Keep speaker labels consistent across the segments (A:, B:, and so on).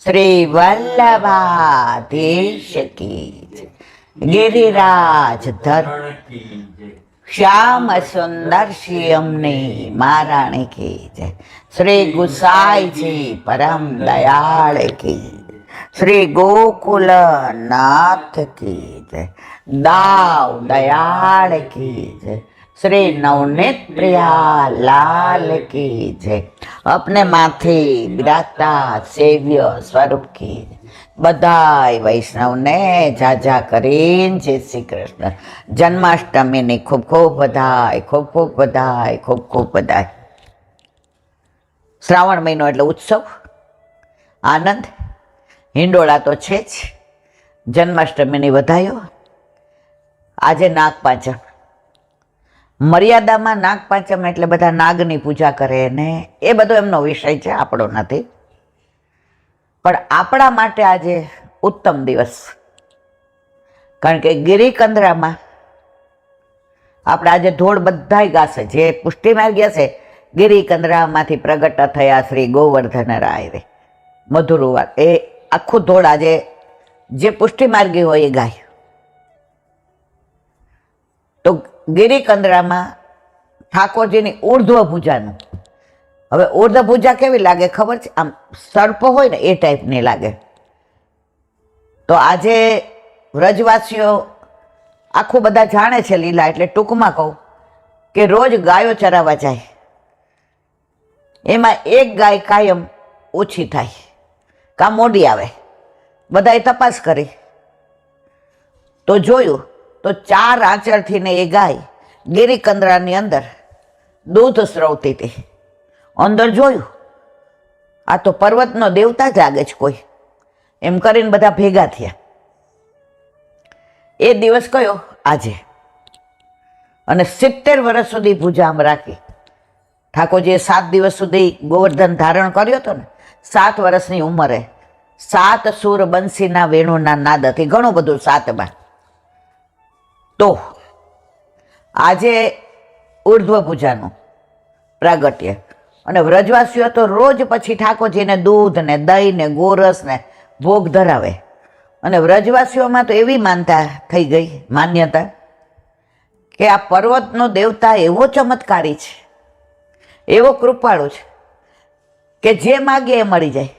A: શ્રી વલ્લભાધીશ કી જય. ગિરિરાજ ધર શ્યામ સુંદર શ્યામની મહારાણી કી જય. શ્રી ગુસાઈજી પરમ દયાળ કી જય. શ્રી ગોકુલ નાથ કી જય. દાવ દયાળ કી જય. શ્રી નવनीत प्रिया लाल की जय. अपने माथे बिराजता सेव्य स्वरूप की बधाई वैष्णव ने जाजा કરીને જય શ્રી કૃષ્ણ. જન્માષ્ટમીની ખૂબ ખૂબ બધાઈ, ખૂબ ખૂબ બધાઈ, ખૂબ ખૂબ બધાઈ. શ્રાવણ મહિનો એટલે ઉત્સવ, આનંદ, હિંડોળા તો છે જ. જન્માષ્ટમીની વધાઈઓ. આજે નાગપાંચમ. મર્યાદામાં નાગપાંચમ એટલે બધા નાગની પૂજા કરે ને એ બધો એમનો વિષય છે, આપણો નથી. પણ આપણા માટે આજે ઉત્તમ દિવસ, કારણ કે ગિરિકંદરામાં આપણે આજે ધોળ બધાય ગાશે. જે પુષ્ટિ માર્ગ્યા છે, ગિરિકંદરામાંથી પ્રગટ થયા શ્રી ગોવર્ધન રાય, મધુરવાર, એ આખું ધોળ આજે જે પુષ્ટિ માર્ગી હોય એ ગાય. તો ગિરિકંદરામાં ઠાકોરજીની ઉર્ધ્વ પૂજાનું. હવે ઉર્ધ્વ પૂજા કેવી લાગે ખબર છે? આમ સર્પ હોય ને એ ટાઈપની લાગે. તો આજે વ્રજવાસીઓ આખું બધા જાણે છે લીલા, એટલે ટૂંકમાં કહું કે રોજ ગાયો ચરાવવા જાય, એમાં એક ગાય કાયમ ઓછી થાય, કાં મોડી આવે. બધાએ તપાસ કરી તો જોયું તો 4 આંચળથી ને એ ગાય ગિરિકંદરાની અંદર દૂધ સ્રવતી હતી. અંદર જોયું, આ તો પર્વતનો દેવતા જાગે છે કોઈ, એમ કરીને બધા ભેગા થયા. એ દિવસ કયો? આજે. અને 70 વર્ષ સુધી પૂજા આમ રાખી. ઠાકોરજીએ 7 દિવસ સુધી ગોવર્ધન ધારણ કર્યો હતો ને, 7 વર્ષની ઉંમરે 7 સુર બંસીના વેણુના નાદ હતી. ઘણું બધું 7માં. તો આજે ઉર્ધ્વ પૂજાનું પ્રાગટ્ય. અને વ્રજવાસીઓ તો રોજ પછી ઠાકોરજીને દૂધ ને દહીં ને ગોરસ ને ભોગ ધરાવે. અને વ્રજવાસીઓમાં તો એવી માનતા થઈ ગઈ, માન્યતા, કે આ પર્વતનો દેવતા એવો ચમત્કારી છે, એવો કૃપાળુ છે કે જે માગે એ મળી જાય.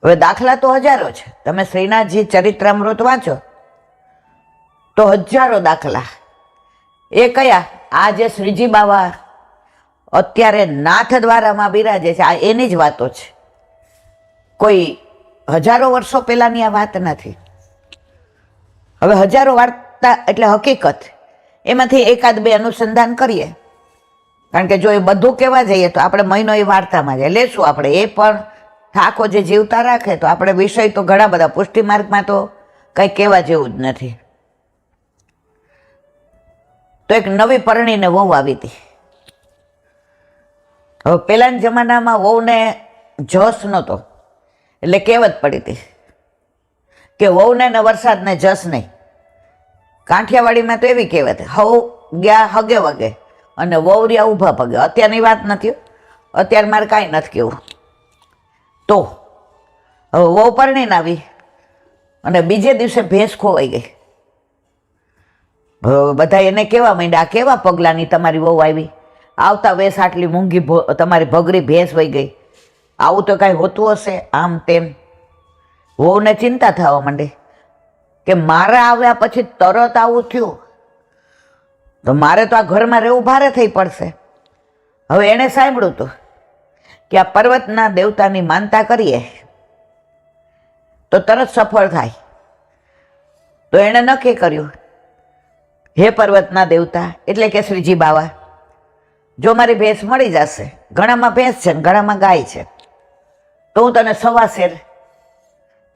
A: હવે દાખલા તો હજારો છે. તમે શ્રીનાથજી ચરિત્રામૃત વાંચો તો હજારો દાખલા. એ કયા? આ જે શ્રીજી બાવા અત્યારે નાથ દ્વારામાં બિરાજે છે, આ એની જ વાતો છે. કોઈ હજારો વર્ષો પહેલાની આ વાત નથી. હવે હજારો વાર્તા એટલે હકીકત, એમાંથી એકાદ બે અનુસંધાન કરીએ. કારણ કે જો એ બધું કહેવા જઈએ તો આપણે મહિનો એ વાર્તામાં જાય લેશું આપણે. એ પણ ઠાકોર જે જીવતા રાખે તો આપણે વિષય તો ઘણા બધા. પુષ્ટિ માર્ગમાં તો કંઈ કહેવા જેવું જ નથી. તો એક નવી પરણીને વહુ આવી હતી. હવે પહેલાના જમાનામાં વહુને જસ નહોતો, એટલે કહેવત પડી હતી કે વહુને ને વરસાદને જસ નહીં. કાંઠિયાવાડીમાં તો એવી કહેવત, હવ ગયા હગે વગે અને વહુ રહ્યા ઊભા પગે. અત્યારની વાત નથી, અત્યારે મારે કાંઈ નથી કહેવું. તો હવે વહુ પરણીને આવી અને બીજે દિવસે ભેંસ ખોવાઈ ગઈ. બધા એને કહેવા માંડ્યા, આ કેવા પગલાંની તમારી વહુ આવી, આવતા વેસ આટલી મૂંઘી તમારી ભગરી ભેંસ વહી ગઈ, આવું તો કાંઈ હોતું હશે, આમ તેમ. વહુને ચિંતા થવા માંડી કે મારા આવ્યા પછી તરત આવું થયું તો મારે તો આ ઘરમાં રહેવું ભારે થઈ પડશે. હવે એણે સાંભળ્યું હતું કે આ પર્વતના દેવતાની માનતા કરીએ તો તરત સફળ થાય. તો એણે નક્કી કર્યું, હે પર્વતના દેવતા એટલે કે શ્રીજી બાવા, જો મારી ભેંસ મળી જશે, ઘણામાં ભેંસ છે ને ઘણામાં ગાય છે, તો હું તને 1.25 શેર,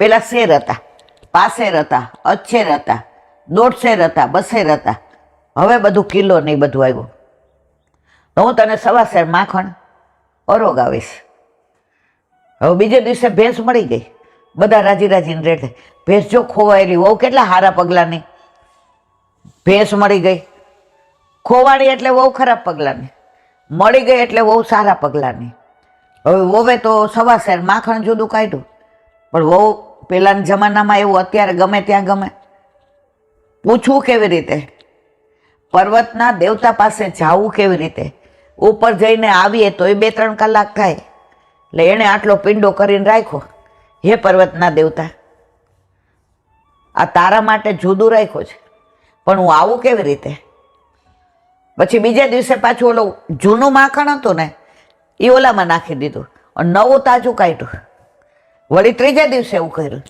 A: પેલા શેર હતા, પાસેર હતા, અચ્છેર હતા, 1.5 શેર હતા, 2 શેર હતા, હવે બધું કિલો ને બધું આવ્યું, તો હું તને 1.25 શેર માખણ અરોગ આવીશ. હવે બીજે દિવસે ભેંસ મળી ગઈ. બધા રાજી રાજીને રેડે. ભેંસ જો ખોવાયેલી, વહુ કેટલા સારા પગલાંની. ભેંસ મળી ગઈ, ખોવાડી એટલે બહુ ખરાબ પગલાંની, મળી ગઈ એટલે બહુ સારા પગલાંની. હવે વોવે તો સવા શેર માખણ જુદું કાઢ્યું, પણ વહુ પેલાના જમાનામાં એવું અત્યારે ગમે ત્યાં ગમે. પૂછવું કેવી રીતે? પર્વતના દેવતા પાસે જવું કેવી રીતે? ઉપર જઈને આવીએ તો એ 2-3 કલાક થાય. એટલે એણે આટલો પિંડો કરીને રાખ્યો. હે પર્વતના દેવતા, આ તારા માટે જુદું રાખ્યું છે, પણ હું આવું કેવી રીતે? પછી બીજા દિવસે પાછું ઓલું જૂનું માખણ હતું ને એ ઓલામાં નાખી દીધું અને નવું તાજું કાઢ્યું. વળી ત્રીજા દિવસે એવું કર્યું.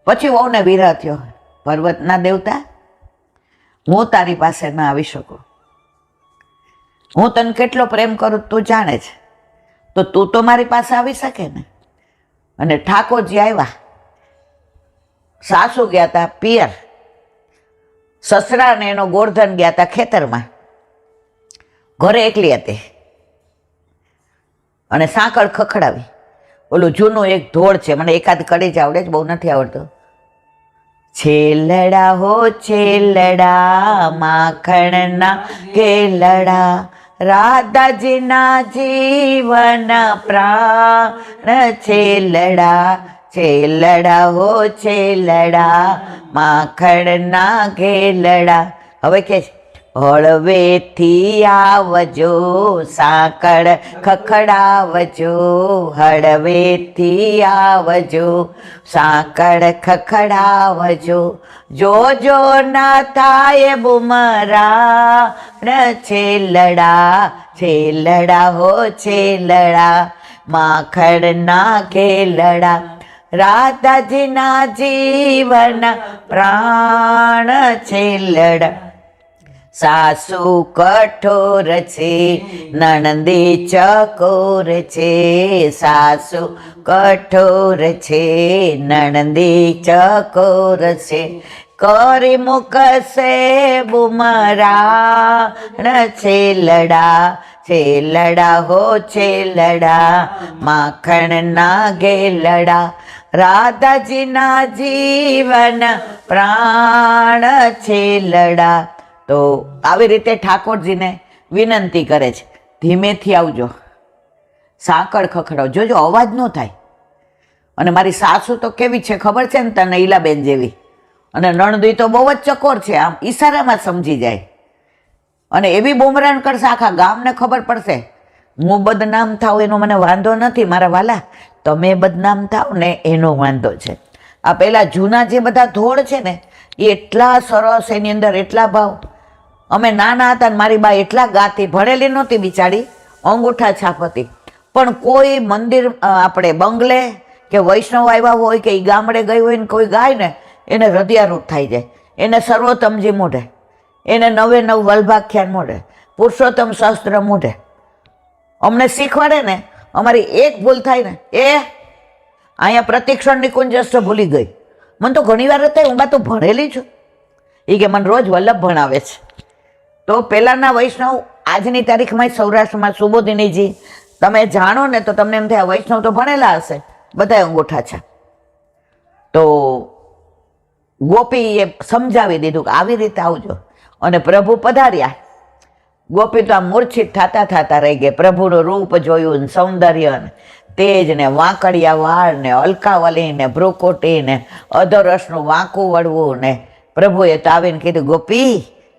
A: પછી વહુને વિરહ થયો, પર્વતના દેવતા, હું તારી પાસે ન આવી શકું. હું તને કેટલો પ્રેમ કરું તું જાણે છે, તો તું તો મારી પાસે આવી શકે ને. અને ઠાકોરજી આવ્યા. સાસુ ગયા હતા પિયર, સસરા ને એનો ગોરધન ગયા હતા ખેતરમાં. ઘરે એકલી હતી અને સાંકળ ખખડાવી. ઓલું જૂનું એક ધોળ છે, મને એકાદ કડી જ આવડે છે, બહુ નથી આવડતું. છેલડા હો છેલડા માખણના કેલડા, રાધાજીના જીવન પ્રાણ છેલડા. છેલડા હો છેલડા માખણના કેલડા. હવે કે છે હળવેથી આવજો સાંકળ ખખડાવજો, હળવેથી આવજો સાંકળ ખખડાવજો, જોજો ના થાય બુમરાણ છેલડા. છેલડા હો છેલડા માખણના કેલડા, રાધાજીના જીવન પ્રાણ છેલડા. સાસુ કઠોર છે નણંદી ચકોર છે, સાસુ કઠોર છે નણંદી ચકોર છે, કરી મૂકશે બુમરાણ છેલડા. છેલડા હો છેલડા માખણના ગેલડા, રાધાજીના જીવન પ્રાણ છેલડા. તો આવી રીતે ઠાકોરજીને વિનંતી કરે છે, ધીમેથી આવજો, સાંકળ ખખડાવ, જોજો અવાજ ન થાય. અને મારી સાસુ તો કેવી છે ખબર છે ને તને, ઈલાબેન જેવી. અને નણદી તો બહુ જ ચકોર છે, આમ ઈશારામાં સમજી જાય. અને એવી બુમરાણ કરશે આખા ગામને ખબર પડશે. હું બદનામ થાવ એનો મને વાંધો નથી મારા વાલા, તમે બદનામ થાવ ને એનો વાંધો છે. આ પેલા જૂના જે બધા ધોળ છે ને એ એટલા સરસ, એની અંદર એટલા ભાવ. અમે નાના હતા ને મારી બા એટલા ગાતી, ભણેલી નહોતી બિચારી, અંગૂઠા છાપ હતી, પણ કોઈ મંદિર આપણે બંગલે કે વૈષ્ણવ આવ્યા હોય કે એ ગામડે ગઈ હોય ને કોઈ ગાય ને એને હૃદયારૂઢ થઈ જાય. એને સર્વોત્તમજી મોઢે, એને 99 વલ્ભાખ્યાન મોઢે, પુરુષોત્તમ શાસ્ત્ર મોઢે. અમને શીખવાડે ને, અમારી એક ભૂલ થાય ને, અહીંયા પ્રતિક્ષણની કુંજસ્ત ભૂલી ગઈ. મને તો ઘણી વાર થાય, હું બા તો ભણેલી છું. એ કે મને રોજ વલ્લભ ભણાવે છે. તો પહેલાંના વૈષ્ણવ આજની તારીખમાં સૌરાષ્ટ્રમાં સુબોધિનીજી તમે જાણો ને તો તમને એમ થાય વૈષ્ણવ તો ભણેલા હશે, બધા અંગૂઠા છે. તો ગોપીએ સમજાવી દીધું કે આવી રીતે આવજો. અને પ્રભુ પધાર્યા. ગોપી તો આ મૂર્છિત થતા થતા રહી ગઈ. પ્રભુનું રૂપ જોયું, સૌંદર્ય ને તેજ ને વાંકડિયા વાળ ને અલકાવલી ને ભ્રુકુટી ને અધરસનું વાંકું વળવું ને. પ્રભુએ તો આવીને કીધું ગોપી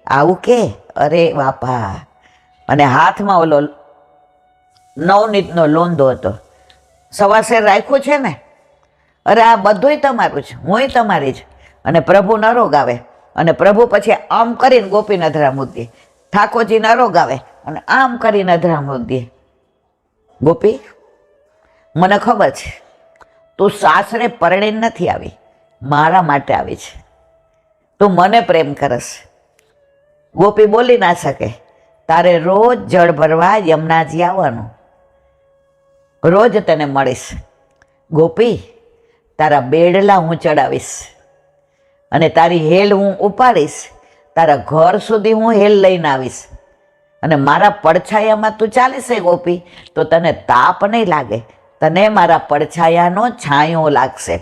A: આવું કે? અરે બાપા. અને હાથમાં ઓલો નવનીતનો લોંદો હતો, સવાશેર રાખ્યું છે ને. અરે આ બધુંય તમારું છે, હુંય તમારી છે. અને પ્રભુ નરોગ આવે અને પ્રભુ પછી આમ કરીને ગોપીને અધરા મૂકી દે. ઠાકોરજી નરોગ આવે અને આમ કરીને અધરા મૂકી દે. ગોપી મને ખબર છે તું સાસરે પરણીને નથી આવી, મારા માટે આવી છે. તું મને પ્રેમ કરસ. ગોપી બોલી ના શકે. તારે રોજ જળ ભરવા યમુનાજી આવવાનું, રોજ તને મળીશ. ગોપી તારા બેડલા હું ચડાવીશ અને તારી હેલ હું ઉપાડીશ. તારા ઘર સુધી હું હેલ લઈને આવીશ અને મારા પડછાયામાં તું ચાલીશ ગોપી, તો તને તાપ નહીં લાગે, તને મારા પડછાયાનો છાંયો લાગશે.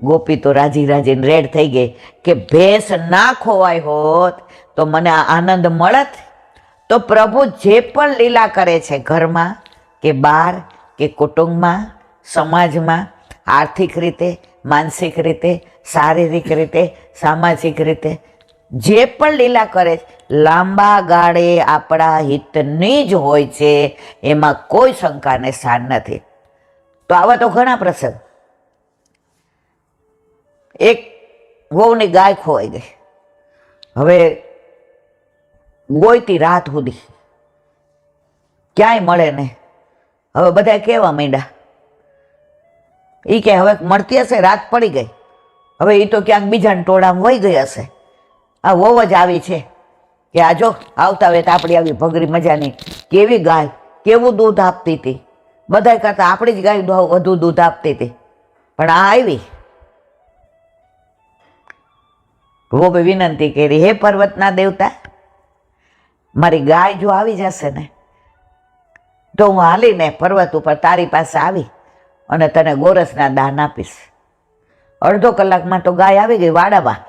A: ગોપી તો રાજી રાજીને રેડ થઈ ગઈ કે ભેંસ ના ખોવાય હોત તો મને આ આનંદ મળત. તો પ્રભુ જે પણ લીલા કરે છે ઘરમાં કે બહાર, કે કુટુંબમાં, સમાજમાં, આર્થિક રીતે, માનસિક રીતે, શારીરિક રીતે, સામાજિક રીતે જે પણ લીલા કરે લાંબા ગાળે આપણા હિતની જ હોય છે, એમાં કોઈ શંકાને સ્થાન નથી. તો આવા તો ઘણા પ્રસંગ. એક વહુની ગાય ખોવાઈ ગઈ, હવે ગોઈતી રાત સુધી, ક્યાંય મળે નહીં. હવે બધા કહેવા માંડ્યા, એ કે હવે મળતી હશે, રાત પડી ગઈ, હવે એ તો ક્યાંક બીજાના ટોળામાં વહી ગઈ હશે. આ વહુ જ આવી છે કે આ જો આવતા વેત આપણી આવી ભગરી મજાની કેવી ગાય, કેવું દૂધ આપતી હતી, બધા કરતા આપણી જ ગાય વધુ દૂધ આપતી હતી, પણ આ આવી. વહુએ વિનંતી કરી, હે પર્વતના દેવતા, મારી ગાય જો આવી જશે ને તો હું હાલીને પર્વત ઉપર તારી પાસે આવી અને તને ગોરસના દાન આપીશ. અડધો કલાકમાં તો ગાય આવી ગઈ વાડામાં.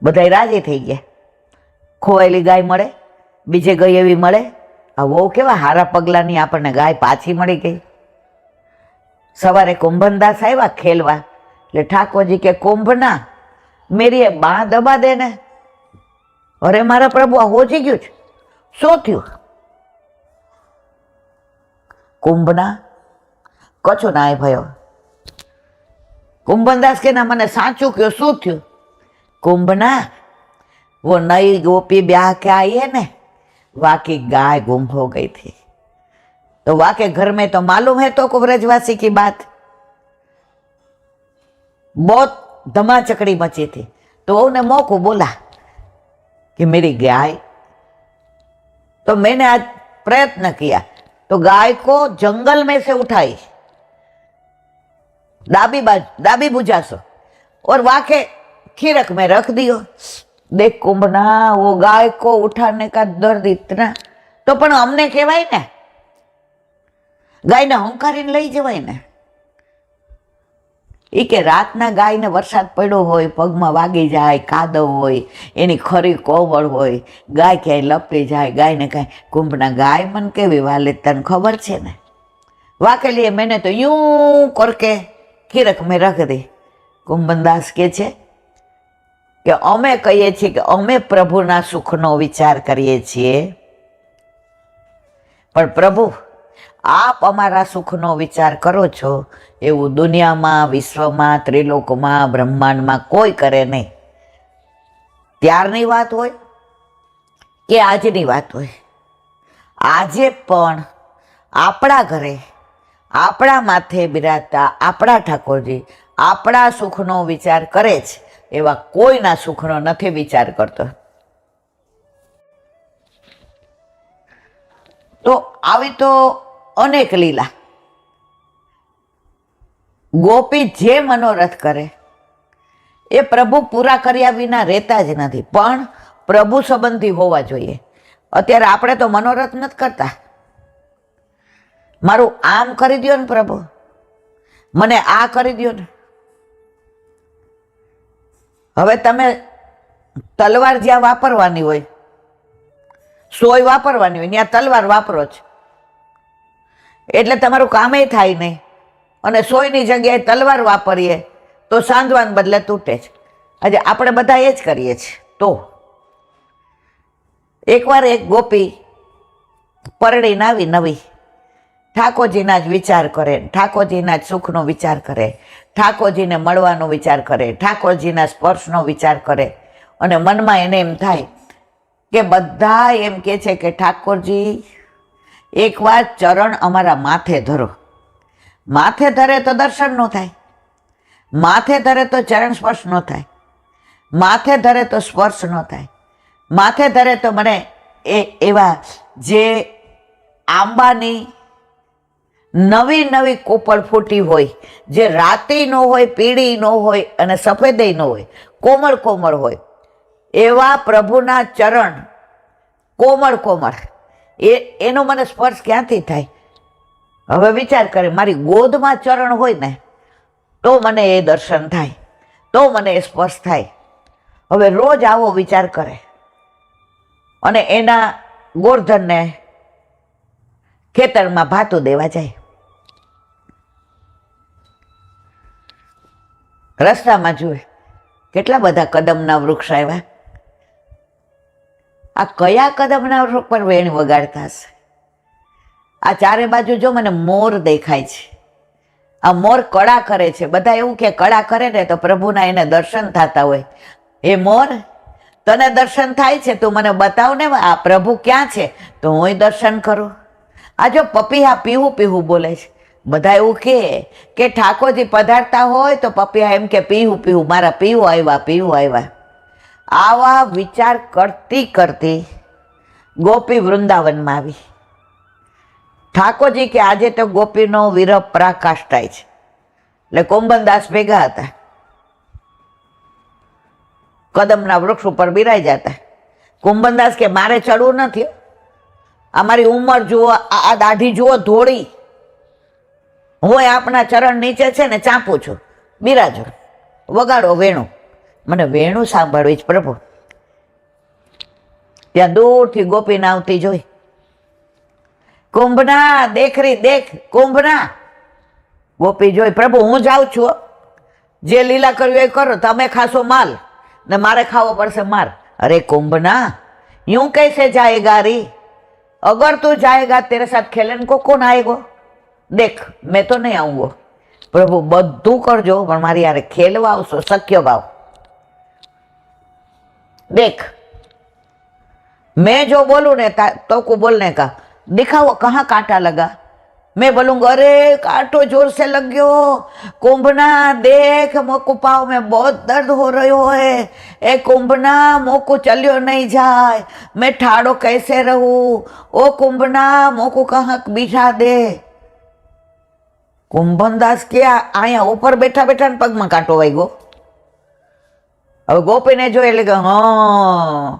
A: બધા રાજી થઈ ગયા. ખોવાયેલી ગાય મળે, બીજે ગઈ એવી મળે. આ વહુ કેવા હારા પગલાની આપણને ગાય પાછી મળી ગઈ. સવારે કુંભનદાસ આવ્યા ખેલવા, એટલે ઠાકોરજી કે કુંભના મેરી એ બાં દબા દે ને. અરે મારા પ્રભુ, આ હોજી ગયું છે, શું થયું? કુંભના કછો ના ભયો. कुंभनदास के ना मैंने साचू क्यों शू थू? कुंभना वो नई गोपी ब्याह के आई है ने, वहाँ की गाय गुम हो गई थी। तो वहाँ के घर में तो मालूम है तो ब्रजवासी की बात, बहुत धमाचकड़ी मची थी। तो उन्हें मोह को बोला कि मेरी गाय, तो मैंने आज प्रयत्न किया तो गाय को जंगल में से उठाई दाबी बुझा से और वहां के खीरक में रख दियो। देख कुंभना, वो गाय को उठाने का दर्द इतना, तो पण अमने कहवाय ने, गाय ने हंकारी लई जवाय ने। ई के रातना गाय ने वरसाद पड्यो होय, पगमां वागी जाय, कादव होय, एनी खरी कोवळ होय, गाय क्यांय लपटी जाय, गाय ने कहे कुंभना गाय मन केवी वाले तने खबर छे ने, वाके लिए मैंने तो यूं करके खीरक में रख दी। कुंभनदास के छे कि अमे कहीए छीए कि अमे प्रभुना सुखनो विचार करीए छीए, पण प्रभु आप अमारा सुखनो विचार करो छो एवं दुनिया में, विश्व में, त्रिलोक में, ब्रह्मांड में कोई करे नहीं। त्यारनी बात होय कि आजनी बात होय, आजे पण आपणा घरे आपणा माथे बिराजता आपणा ठाकोरजी आपणा सुखनो विचार करे छे, एवा कोईना सुखनो नथी विचार करतो। तो आवी तो अनेक लीला, गोपी जे मनोरथ करे ए प्रभु पूरा कर्या विना रहता ज नथी, पण प्रभु संबंधी होवा जोईए। अत्यारे आपणे तो मनोरथ नथी करता, मारू आम करी दो ने प्रभु, मने आ करी दो ने। हवे तमे तलवार ज्यां वापरवानी होय, सोय वापरवानी होय, त्यां तलवार वापरो छो એટલે તમારું કામે થાય નહીં, અને સોયની જગ્યાએ તલવાર વાપરીએ તો સાંધવાને બદલે તૂટે છે। આજે આપણે બધા એ જ કરીએ છીએ। તો એકવાર એક ગોપી પરણીને આવી નવી, ઠાકોરજીના જ વિચાર કરે, ઠાકોરજીના જ સુખનો વિચાર કરે, ઠાકોરજીને મળવાનો વિચાર કરે, ઠાકોરજીના સ્પર્શનો વિચાર કરે, અને મનમાં એને એમ થાય કે બધા એમ કહે છે કે ઠાકોરજી एक बार चरण अमारा माथे धरो। माथे धरे तो दर्शन न थाय, माथे धरे तो चरण स्पर्श न थाय, माथे धरे तो स्पर्श न थाय, माथे धरे तो मने एवा जे आंबानी नवी नवी कोपळ फूटी होय, जे राती न होय, पीળી न होय अने सफेदय न होय, कोमळ कोमळ होय, एवा प्रभुना चरण कोमळ कोमळ, एनो मने स्पर्श क्यांथी थाय? हवे विचार करे, मारी गोदमां चरण होय ने तो मने ए दर्शन थाय, तो मने ए स्पर्श थाय। हवे रोज आवो विचार करे अने एना गोवर्धन ने ખેતરમાં ભાતું દેવા જાય. રસ્તામાં જુએ કેટલા બધા કદમના વૃક્ષ આવ્યા. આ કયા કદમના વૃક્ષ પર વેણ વગાડતા હશે? આ ચારે બાજુ જો મને મોર દેખાય છે. આ મોર કળા કરે છે. બધા એવું કે કળા કરે ને તો પ્રભુના એને દર્શન થતા હોય. એ મોર, તને દર્શન થાય છે, તું મને બતાવ ને આ પ્રભુ ક્યાં છે તો હું દર્શન કરું. આ જો પપીહા પીવું પીવું બોલે છે. બધા એવું કે ઠાકોરજી પધારતા હોય તો પપીહા એમ કે પીવું પીવું, મારા પીવું આવ્યા, પીવું આવ્યા. આવા વિચાર કરતી કરતી ગોપી વૃંદાવનમાં આવી. ઠાકોરજી કે આજે તો ગોપીનો વિરહ પ્રકાશ થાય છે. એટલે કોંબનદાસ ભેગા હતા, કદમના વૃક્ષ ઉપર બિરાઈ જતા. કોંબનદાસ કે મારે ચડવું નથી, અમારી ઉંમર જુઓ, આ દાઢી જુઓ ધોળી, હું આપના ચરણ નીચે છે ને ચાંપું છું, બિરાજો, વગાડો વેણું, મને વેણું સાંભળવી જ પ્રભુ. ત્યાં દૂરથી ગોપીને આવતી જોઈ. કુંભના દેખરી દેખ, કુંભના. ગોપી જોઈ, પ્રભુ હું જાઉં છું, જે લીલા કર્યું એ કરો, તમે ખાશો માલ ને મારે ખાવો પડશે માર. અરે કુંભના, यूं कैसे जाएगा री, अगर तू जाएगा तेरे साथ खेलने को कौन आएगो, देख मैं तो नहीं आऊंगो. प्रभु બધું કરજો પણ મારી યાર ખેલવા આવશો, શક્ય ભાવ. देख मैं जो बोलूं ने तो को बोलने का, दिखाओ कहाँ कांटा लगा. मैं बोलूंगा अरे कांटो जोर से लग गयो, कुंभना देख मोको पाँव में बहुत दर्द हो रही है, ए कुंभना मोको चलियो नहीं जाए, मैं ठाड़ो कैसे रहूं, ओ कुंभना मोको कहाँ बिठा दे. कुंभनदास के आया ऊपर बैठा बैठा पग में कांटो वाई गो. હવે ગોપીને જોઈ એટલે કે હા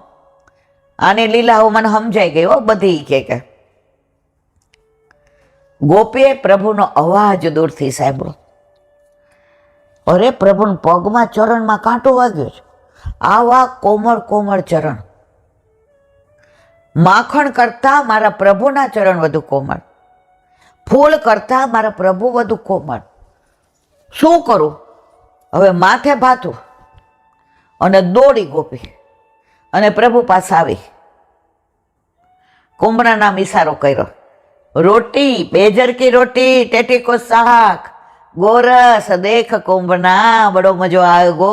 A: આની લીલાઓ મને સમજાઈ ગઈ હો બધી. કે ગોપીએ પ્રભુનો અવાજ દૂરથી સાંભળ્યો. અરે પ્રભુ પગમાં ચરણમાં કાંટો વાગ્યો છે. આવા કોમળ કોમળ ચરણ, માખણ કરતા મારા પ્રભુના ચરણ વધુ કોમળ, ફૂલ કરતા મારા પ્રભુ વધુ કોમળ. શું કરું હવે? માથે ભાથું અને દોડી ગોપી અને પ્રભુ પાસે આવી. કુંભના નામ ઈશારો કર્યો. रोटी बेजर की रोटी टेटी को साग गोरस देख कुंभना बड़ो मजो आएगो.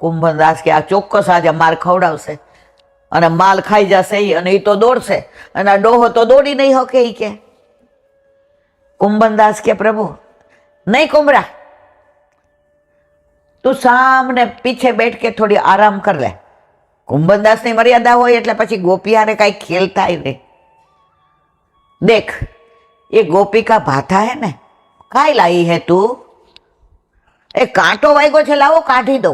A: कुंभनदास के आ ચોક્કસ આજે માર ખવડાવશે અને માલ ખાઈ જશે અને એ તો દોડશે અને આ ડોહો તો દોડી નહીં શકે. એ કે कुंभनदास के प्रभु नहीं कुंभरा, તું સામને પીછે બેઠ કે થોડી આરામ કર લે. कुंभनदास ની મર્યાદા હોય એટલે પછી ગોપિયાને કઈ ખેલ થાય નહીં. देख ये गोपी का भाथा है ना, काई लाई है तू, ए कांटो वाइगो छे लाओ काढ़ी दो.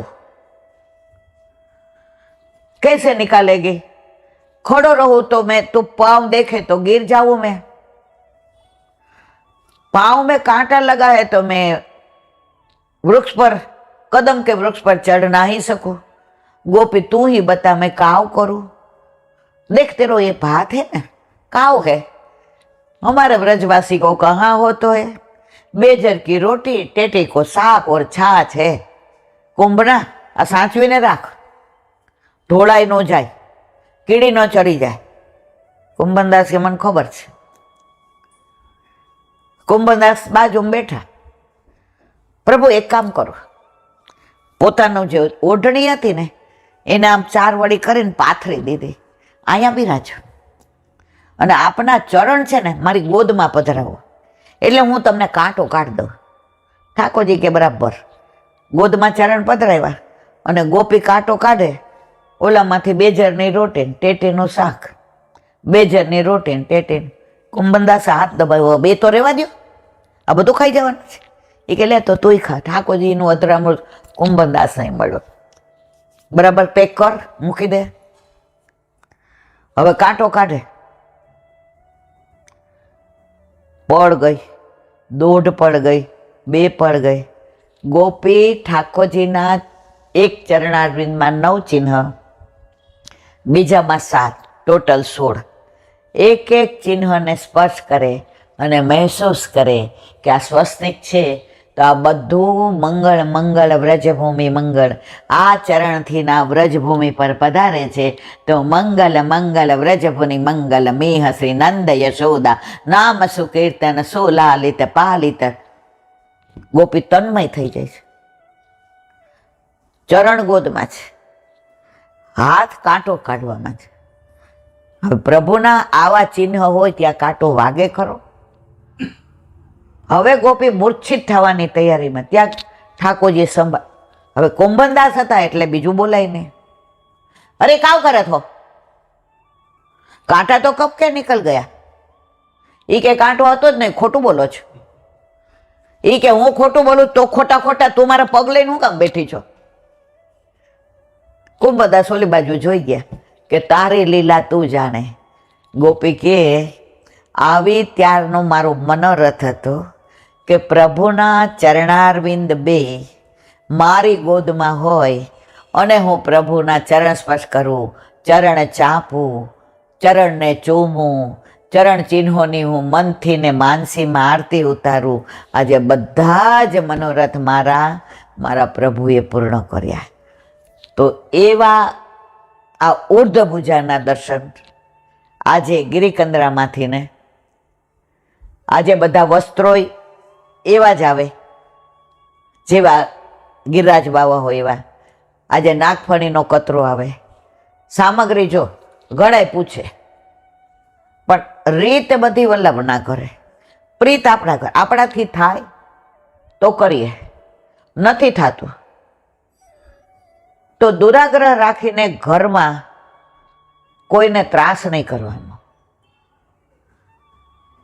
A: कैसे निकालेगी? खड़ो रहूं तो मैं, तू पाँव देखे तो गिर जाऊं मैं, पाँव में कांटा लगा है तो मैं वृक्ष पर, कदम के वृक्ष पर चढ़ ना ही सकूं. गोपी तू ही बता मैं काव करूं. देख तेरो ये भात है ना, काव है, हमारे ब्रजवासी को कहाँ हो तो है, बेजर की रोटी टेटी को साग और छाछ है. कुंभना आ સાચવીને રાખ, ઢોળાઈ ન જાય, કીડી ન ચડી જાય. કુંભનદાસ કે મને ખબર છે. કુંભનદાસ બાજુમાં બેઠા. પ્રભુ એક કામ કરો, પોતાનું જે ઓઢણી હતી ને એને આમ ચાર વળી કરીને પાથરી દીધી, અહીંયા બિરાજો અને આપના ચરણ છે ને મારી ગોદમાં પધરાવો એટલે હું તમને કાંટો કાઢી દઉં. ઠાકોરજી કે બરાબર. ગોદમાં ચરણ પધરાવ્યા અને ગોપી કાંટો કાઢે. ઓલામાંથી બેજરની રોટી ટેટીનું શાક, બેજરની રોટી ટેટી. કુંભનદાસે હાથ દબાવ્યો, બે તો રહેવા દો, આ બધું ખાઈ જવાનું છે. એ કે લે તો તુંય ખા. ઠાકોરજીનું અધરામૃત કુંભનદાસ નહીં મળ્યો. બરાબર પેક કર, મૂકી દે. હવે કાંટો કાઢે. પડ ગઈ, દોઢ પડ ગઈ, બે પડ ગઈ. ગોપી ઠાકોરજીના એક ચરણારવિંદમાં 9 ચિહ્ન, બીજામાં 7, ટોટલ 16. એક એક ચિહ્નને સ્પર્શ કરે અને મહેસૂસ કરે કે આ સ્વસ્તિક છે તો આ બધું મંગળ મંગળ વ્રજભૂમિ મંગળ, આ ચરણથી ના વ્રજભૂમિ પર પધારે છે તો મંગલ મંગલ વ્રજભૂમિ મંગલ, મેહ શ્રી નંદ યશોદા નામ સુકીર્તન સુલાલિત પાલિત. ગોપી તન્મય થઈ જાય છે, ચરણ ગોદમાં છે, હાથ કાંટો કાઢવામાં છે. હવે પ્રભુના આવા ચિહ્ન હોય ત્યાં કાંટો વાગે ખરો? હવે ગોપી મૂર્છિત થવાની તૈયારીમાં, ત્યાં ઠાકોરજી સંભાળ. હવે કુંભનદાસ હતા એટલે બીજું બોલાય નહીં. અરે કાવ કરે થો, કાંટા તો કબ કે નીકળ ગયા. એ કે કાંટો હતો જ નહીં, ખોટું બોલો છો. એ કે હું ખોટું બોલું તો ખોટા ખોટા તું મારા પગ લઈને હું કામ બેઠી છો. કુંભદાસ ઓલી બાજુ જોઈ ગયા કે તારી લીલા તું જાણે. ગોપી કે આવી ત્યારનો મારો મનોરથ હતો કે પ્રભુના ચરણારવિંદ બે મારી ગોદમાં હોય અને હું પ્રભુના ચરણ સ્પર્શ કરું, ચરણ ચાપું, ચરણને ચૂમું, ચરણ ચિહ્નોની હું મનથી ને માનસીમાં આરતી ઉતારું. આજે બધા જ મનોરથ મારા પ્રભુએ પૂર્ણ કર્યા. તો એવા આ ઉર્ધ્વભુજાના દર્શન આજે ગિરિકંદરામાંથી ને આજે બધા વસ્ત્રો એવા જ આવે જેવા ગિરિરાજ બાવા હોય એવા. આજે નાગફણીનો કતરો આવે, સામગ્રી જો ઘણાય પૂછે પણ રીત બધી વલ્લભ ના કરે. પ્રીત આપણા ઘર આપણાથી થાય તો કરીએ, નથી થતું તો દુરાગ્રહ રાખીને ઘરમાં કોઈને ત્રાસ નહીં કરવાનો.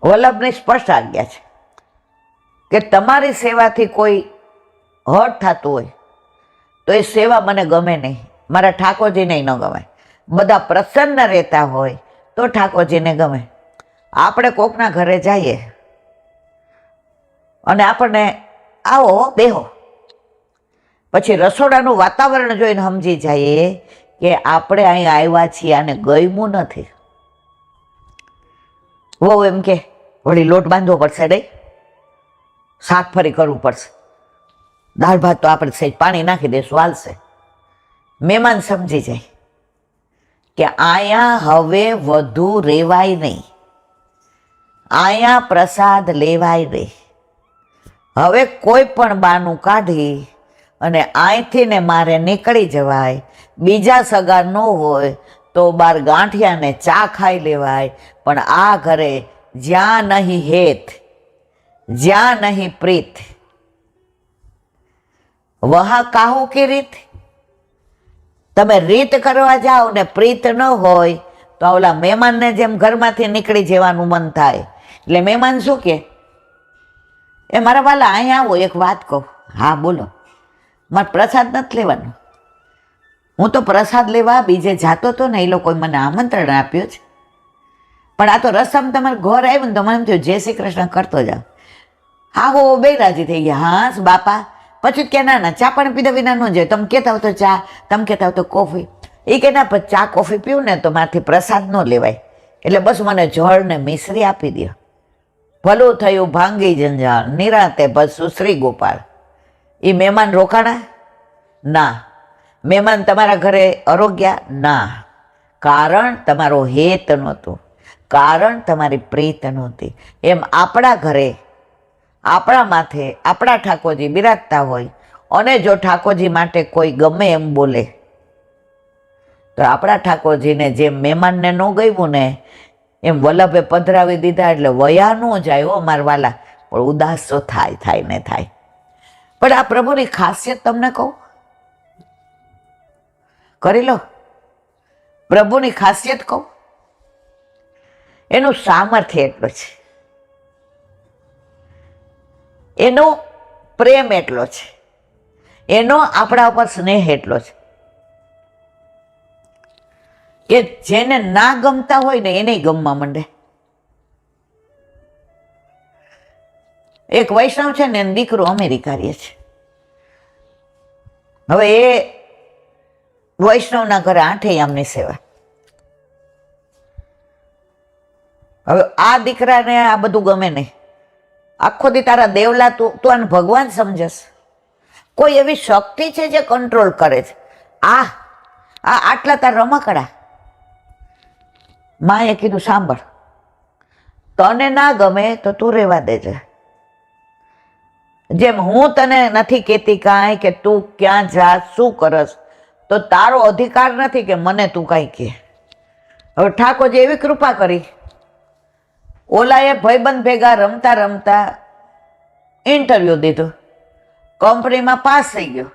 A: વલ્લભની સ્પષ્ટ આજ્ઞા છે કે તમારી સેવાથી કોઈ હર્ટ થતું હોય તો એ સેવા મને ગમે નહીં, મારા ઠાકોરજીને ન ગમે. બધા પ્રસન્ન રહેતા હોય તો ઠાકોરજીને ગમે. આપણે કોકના ઘરે જઈએ અને આપણને આવો બેહો, પછી રસોડાનું વાતાવરણ જોઈને સમજી જઈએ કે આપણે અહીં આવ્યા છીએ આને ગમ્યું નથી. વહુ એમ કે વળી લોટ બાંધવો પડશે, નહીં શાક ફરી કરવું પડશે, દાળ ભાત તો આપણે સહેજ પાણી નાખી દઈશું હાલશે. મહેમાન સમજી જાય કે અહીંયા હવે વધુ રેવાય નહીં, અહીંયા પ્રસાદ લેવાય નહીં. હવે કોઈ પણ બાનું કાઢી અને અહીંથી ને મારે નીકળી જવાય. બીજા સગા ન હોય તો બાર ગાંઠિયાને ચા ખાઈ લેવાય, પણ આ ઘરે જ્યાં નહીં હેત જ્યાં નહીં પ્રીત વહા કાહુ કી રીત. તમે રીત કરવા જાઓ ને પ્રીત ન હોય તો ઓલા મહેમાનને જેમ ઘરમાંથી નીકળી જવાનું મન થાય. એટલે મહેમાન શું કે, એ મારા વાલા અહીંયા આવો એક વાત કહું. હા બોલો. મારે પ્રસાદ નથી લેવાનો, હું તો પ્રસાદ લેવા બીજે જાતો હતો ને, એ લોકોએ મને આમંત્રણ આપ્યું છે, પણ આ તો રસમ તમારે ઘર આવ્યું ને તો મને એમ થયું જય શ્રી કૃષ્ણ કરતો જાઓ. હા હો બે રાજી થઈ ગયા. હા બાપા. પછી કે ના ના ચા પાણી પીધા વિના ન જાય, તમે કહેતા હો તો ચા, તમે કહેતા હો તો કોફી. એ કે ના પછી ચા કોફી પીવું ને તો મારાથી પ્રસાદ ન લેવાય, એટલે બસ મને જળ ને મિશ્રી આપી દો. ભલું થયું ભાંગી જંજાળ, નિરાતે બસ સુશ્રી ગોપાળ. એ મહેમાન રોકાણા? ના. મહેમાન તમારા ઘરે અરોગ્યા? ના. કારણ તમારો હેત નહોતું, કારણ તમારી પ્રીત નહોતી. એમ આપણા ઘરે આપણા માથે આપણા ઠાકોરજી બિરાજતા હોય અને જો ઠાકોરજી માટે કોઈ ગમે એમ બોલે તો આપણા ઠાકોરજીને જેમ મહેમાનને ન ગમ્યું ને એમ વલ્લભે પધરાવી દીધા એટલે વયા ન જાય હો મારા વાલા, પણ ઉદાસ તો થાય ને થાય. પણ આ પ્રભુની ખાસિયત તમને કહું, કરી લો. પ્રભુની ખાસિયત કહું, એનું સામર્થ્ય એટલું છે, એનો પ્રેમ એટલો છે, એનો આપણા ઉપર સ્નેહ એટલો છે કે જેને ના ગમતા હોય ને એને ગમવા માંડે. એક વૈષ્ણવ છે ને એનો દીકરો અમેરિકા રહે છે. હવે એ વૈષ્ણવના ઘરે 8 યામની સેવા. હવે આ દીકરાને આ બધું ગમે નહીં. આખો દી તારા દેવલા તું આને ભગવાન સમજસ. કોઈ એવી શક્તિ છે જે કંટ્રોલ કરે છે. આટલા તાર રમકડા. માએ કીધું સાંભળ, તને ના ગમે તો તું રહેવા દેજે. જેમ હું તને નથી કહેતી કાંઈ કે તું ક્યાં જા શું કરસ, તો તારો અધિકાર નથી કે મને તું કાંઈ કહે. હવે ઠાકોરજી એવી કૃપા કરી, ઓલાએ ભાઈબંધ ભેગા રમતા રમતા ઇન્ટરવ્યૂ દીધું, કંપનીમાં પાસ થઈ ગયો.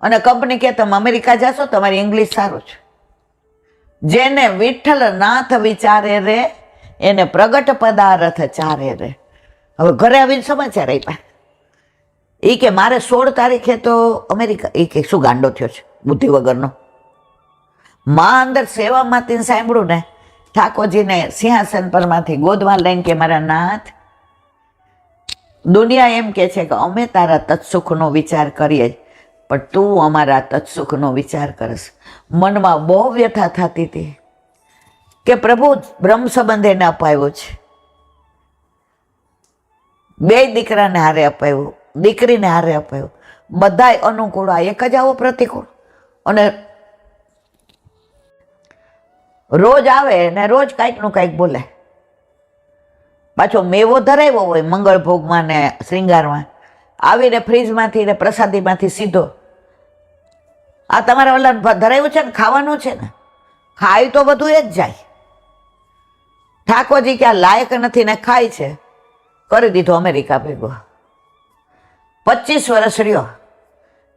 A: અને કંપની કે તમે અમેરિકા જશો, તમારી ઇંગ્લિશ સારું છે. જેને વિઠ્ઠલનાથ વિચારે રે એને પ્રગટ પદાર્થ ચારે રે. હવે ઘરે આવીને સમાચાર આપ્યા. એ કે મારે 16 તારીખે તો અમેરિકા. એ કે શું ગાંડો થયો છે બુદ્ધિ વગરનો. માં અંદર સેવામાંથી સાંભળ્યું ને, ઠાકોરજીને સિંહાસન પરમાંથી ગોદમાં લઈને કે મારા નાથ, દુનિયા એમ કે છે કે અમે તારા તત્સુખનો વિચાર કરીએ, પણ તું અમારા તત્સુખનો વિચાર કરસ. મનમાં બહુ વ્યથા થતી હતી કે પ્રભુ બ્રહ્મ સંબંધ એને અપાયો છે, 2 દીકરાને હારે અપાયું, દીકરીને હારે અપાયું, બધાય અનુકૂળ, આ એક જ આવો પ્રતિકૂળ. અને રોજ આવે ને રોજ કાંઈકનું કાંઈક બોલે. પાછો મેવો ધરાવ્યો હોય મંગળ ભોગમાં ને શ્રીંગારમાં, આવીને ફ્રીજમાંથી ને પ્રસાદીમાંથી સીધો, આ તમારા ઓલા ધરાવ્યું છે ને ખાવાનું છે ને, ખાય તો બધું એ જ જાય. ઠાકોરજી ક્યાં લાયક નથી ને ખાય છે, કરી દીધો અમેરિકા ભેગો. 25 વર્ષ રહ્યો.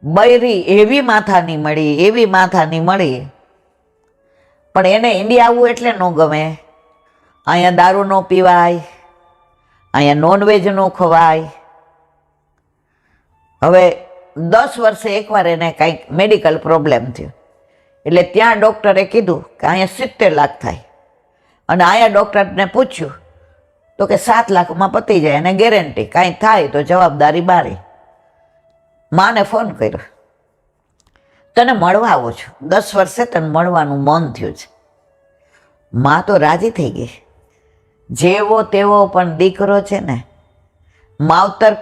A: બૈરી એવી માથાની મળી, એવી માથાની મળી, પણ એને ઇન્ડિયા આવવું એટલે ન ગમે. અહીંયા દારૂ ન પીવાય, અહીંયા નોનવેજ ન ખવાય. હવે 10 વર્ષે એકવાર એને કંઈક મેડિકલ પ્રોબ્લેમ થયો, એટલે ત્યાં ડૉક્ટરે કીધું કે અહીંયા 70 લાખ થાય. અને અહીંયા ડૉક્ટરને પૂછ્યું તો કે 7 લાખમાં પતી જાય, અને ગેરંટી કાંઈ થાય તો જવાબદારી બારી. માને ફોન કર્યો, તને મળવા આવું છું, 10 વર્ષે તને મળવાનું મન થયું છે. માં તો રાજી થઈ ગઈ. જેવો તેવો પણ દીકરો છે ને, માવતર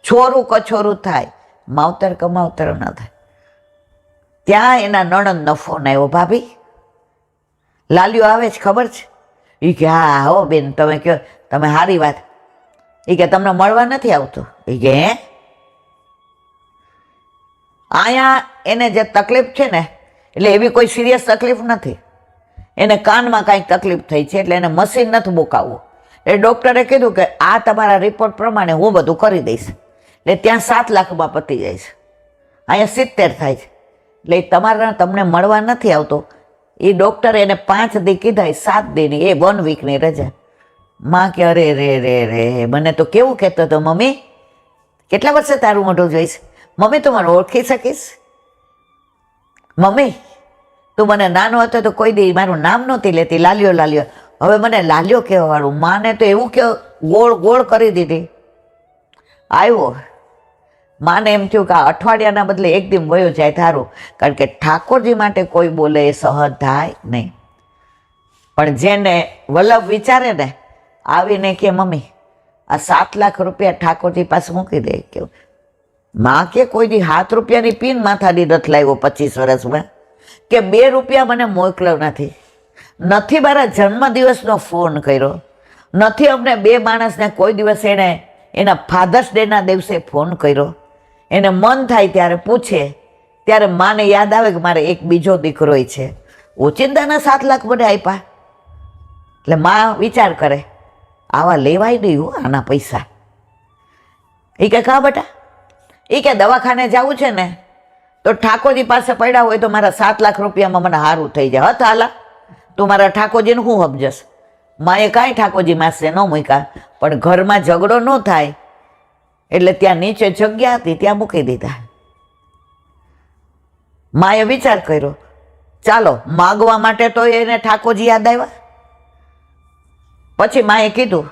A: છોરું કછોરું થાય, માવતર કમાવતર ન થાય. ત્યાં એના નણંદનો ફોન આવ્યો, ભાભી લાલ્યો આવે છે ખબર છે? એ કે હા હો બેન, તમે કહો, તમે સારી વાત. એ કે તમને મળવા નથી આવતું? એ કે હે, અહીંયા એને જે તકલીફ છે ને, એટલે એવી કોઈ સિરિયસ તકલીફ નથી, એને કાનમાં કાંઈક તકલીફ થઈ છે, એટલે એને મશીન નથી મુકાવવું. એટલે ડૉક્ટરે કીધું કે આ તમારા રિપોર્ટ પ્રમાણે હું બધું કરી દઈશ. એટલે ત્યાં 7 લાખમાં પતી જાય છે, અહીંયા 70 થાય છે. એટલે તમને મળવા નથી આવતો. એ ડૉક્ટરે એને 5 દી કીધા, 7 દીની, એ 1 વીકની રજા. માં કે અરે રે રે રે, મને તો કેવું કહેતો હતો, મમ્મી કેટલા વર્ષે તારું મોઢું જોઈશ, મમ્મી તું મને ઓળખી શકીશ, મમ્મી તું મને નાનો હતો તો કોઈ દી મારું નામ નહોતી લેતી, લાલ્યો લાલ્યો, હવે મને લાલ્યો કહેવાવાળું. માને તો એવું કે ગોળ ગોળ કરી દીધી. આવ્યો માને એમ થયું કે આ અઠવાડિયાના બદલે 1 દિન વયો જાય થારું, કારણ કે ઠાકોરજી માટે કોઈ બોલે એ સહજ થાય નહીં. પણ જેને વલ્લભ વિચારે ને, આવીને કે મમ્મી આ 7 લાખ રૂપિયા ઠાકોરજી પાસે મૂકી દે. કે માં કે કોઈ દી 7 રૂપિયાની પીન માથાની નથી લાવ્યો 25 વર્ષમાં, કે 2 રૂપિયા મને મોકલ્યો નથી, નથી મારા જન્મદિવસનો ફોન કર્યો, નથી અમને 2 માણસને કોઈ દિવસ એને એના ફાધર્સ ડેના દિવસે ફોન કર્યો. એને મન થાય ત્યારે પૂછે, ત્યારે માને યાદ આવે કે મારે એક બીજો દીકરો છે, ઓચિંતાના 7 લાખ મને આપ્યા. એટલે માં વિચાર કરે આવા લેવાય નહીં હો આના પૈસા. એ કે કા બેટા, એ કે દવાખાને જવું છે ને તો ઠાકોરજી પાસે પડ્યા હોય તો મારા 7 લાખ રૂપિયામાં મને સારું થઈ જાય. હત હાલા તું મારા ઠાકોરજીને શું સમજસ? માએ કાંઈ ઠાકોરજી માસે ન મૂક્યા, પણ ઘરમાં ઝઘડો ન થાય એટલે ત્યાં નીચે જગ્યા હતી ત્યાં મૂકી દીધા. માએ વિચાર કર્યો, ચાલો માગવા માટે તો એને ઠાકોરજી યાદ આવ્યા. પછી માએ કીધું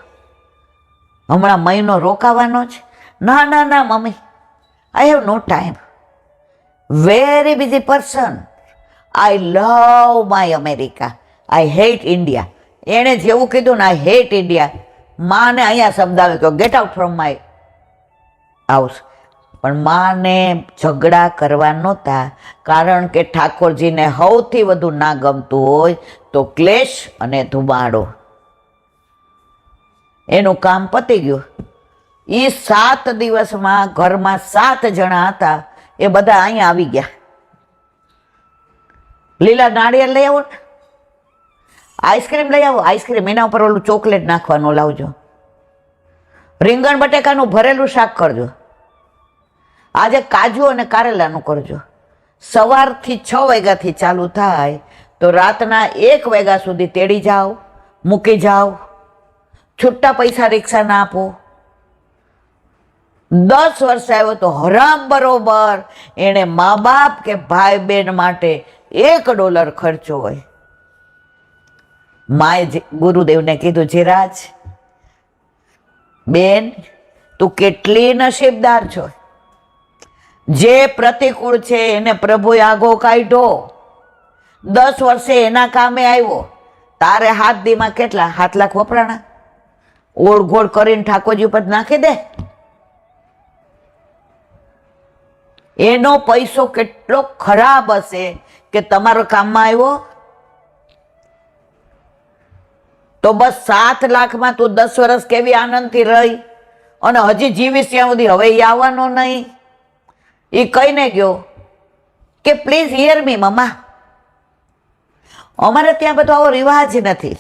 A: હમણાં મહિનો રોકાવાનો છે. ના ના ના મમ્મી, I have no time, very busy person, I love my America, I hate India. એણે જેવું કીધું ને, આઈ હેટ ઇન્ડિયા, માને અહીંયા શબ્દ આવે તો get out from my house. પણ માને ઝઘડા કરવા નહોતા, કારણ કે ઠાકોરજીને સૌથી વધુ ના ગમતું હોય તો ક્લેશ અને ધુમાડો. એનું કામ પતી ગયું. એ 7 દિવસમાં ઘરમાં 7 જણા હતા, એ બધા અહીંયા આવી ગયા. લીલા નાળિયેર લઈ આવો ને, આઈસ્ક્રીમ લઈ આવો, આઈસ્ક્રીમ એના ઉપર ઓલું ચોકલેટ નાખવાનું લાવજો, રીંગણ બટેકાનું ભરેલું શાક કરજો, આજે કાજુ અને કારેલાનું કરજો. સવારથી 6 વાગ્યાથી ચાલુ થાય તો રાતના 1 વાગ્યા સુધી તેડી જાઓ, મૂકી જાઓ, છૂટા પૈસા રિક્ષાના આપો. 10 વર્ષ આવ્યો તો હરામ બરોબર એને મા બાપ કે ભાઈ બહેન માટે $1 ખર્ચો હોય. માએ ગુરુદેવને કીધું, જીરાજ બેન, તું કેટલી નસીબદાર છો. જે પ્રતિકૂળ છે એને પ્રભુએ આગો કાઢ્યો. 10 વર્ષે એના કામે આવ્યો. તારે હાથ દીમાં કેટલા 7 લાખ વપરાણા, ઓળઘોળ કરીને ઠાકોરજી ઉપર નાખી દે. એનો પૈસો કેટલો ખરાબ હશે કે તમારો કામમાં આવ્યો. તો બસ 7 લાખમાં તું 10 વર્ષ કેવી આનંદથી રહી, અને હજી જીવીશ ત્યાં સુધી હવે એ આવવાનો નહીં. એ કહીને ગયો કે પ્લીઝ હિયર મી મમ્મા, અમારે ત્યાં બધો આવો રિવાજ નથી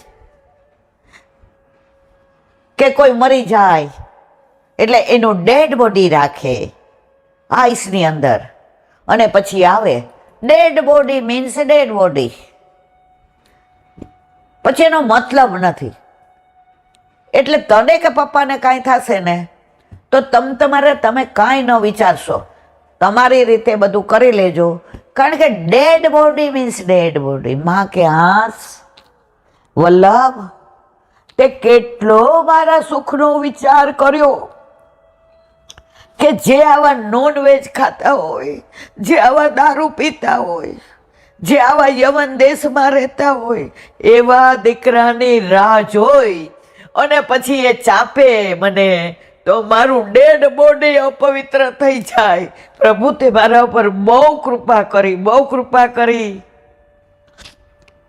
A: કે કોઈ મરી જાય એટલે એનું ડેડ બોડી રાખે આઈસની અંદર અને પછી આવે. Dead body means dead body, પછી એનો મતલબ નથી. એટલે તને કે પપ્પાને કાંઈ થશે ને તો તમે કાંઈ ન વિચારશો, તમારી રીતે બધું કરી લેજો, કારણ કે dead body means dead body. માં કે હાસ વલ્લભ, તે કેટલો મારા સુખનો વિચાર કર્યો કે જે આવા નોનવેજ ખાતા હોય, જે આવા દારૂ પીતા હોય, જે આવા યમન દેશમાં રહેતા હોય, એવા દીકરાની રાહ જોઈ અને પછી એ ચાપે મને તો મારું ડેડ બોડી અપવિત્ર થઈ જાય. પ્રભુ તે મારા ઉપર બહુ કૃપા કરી, બહુ કૃપા કરી.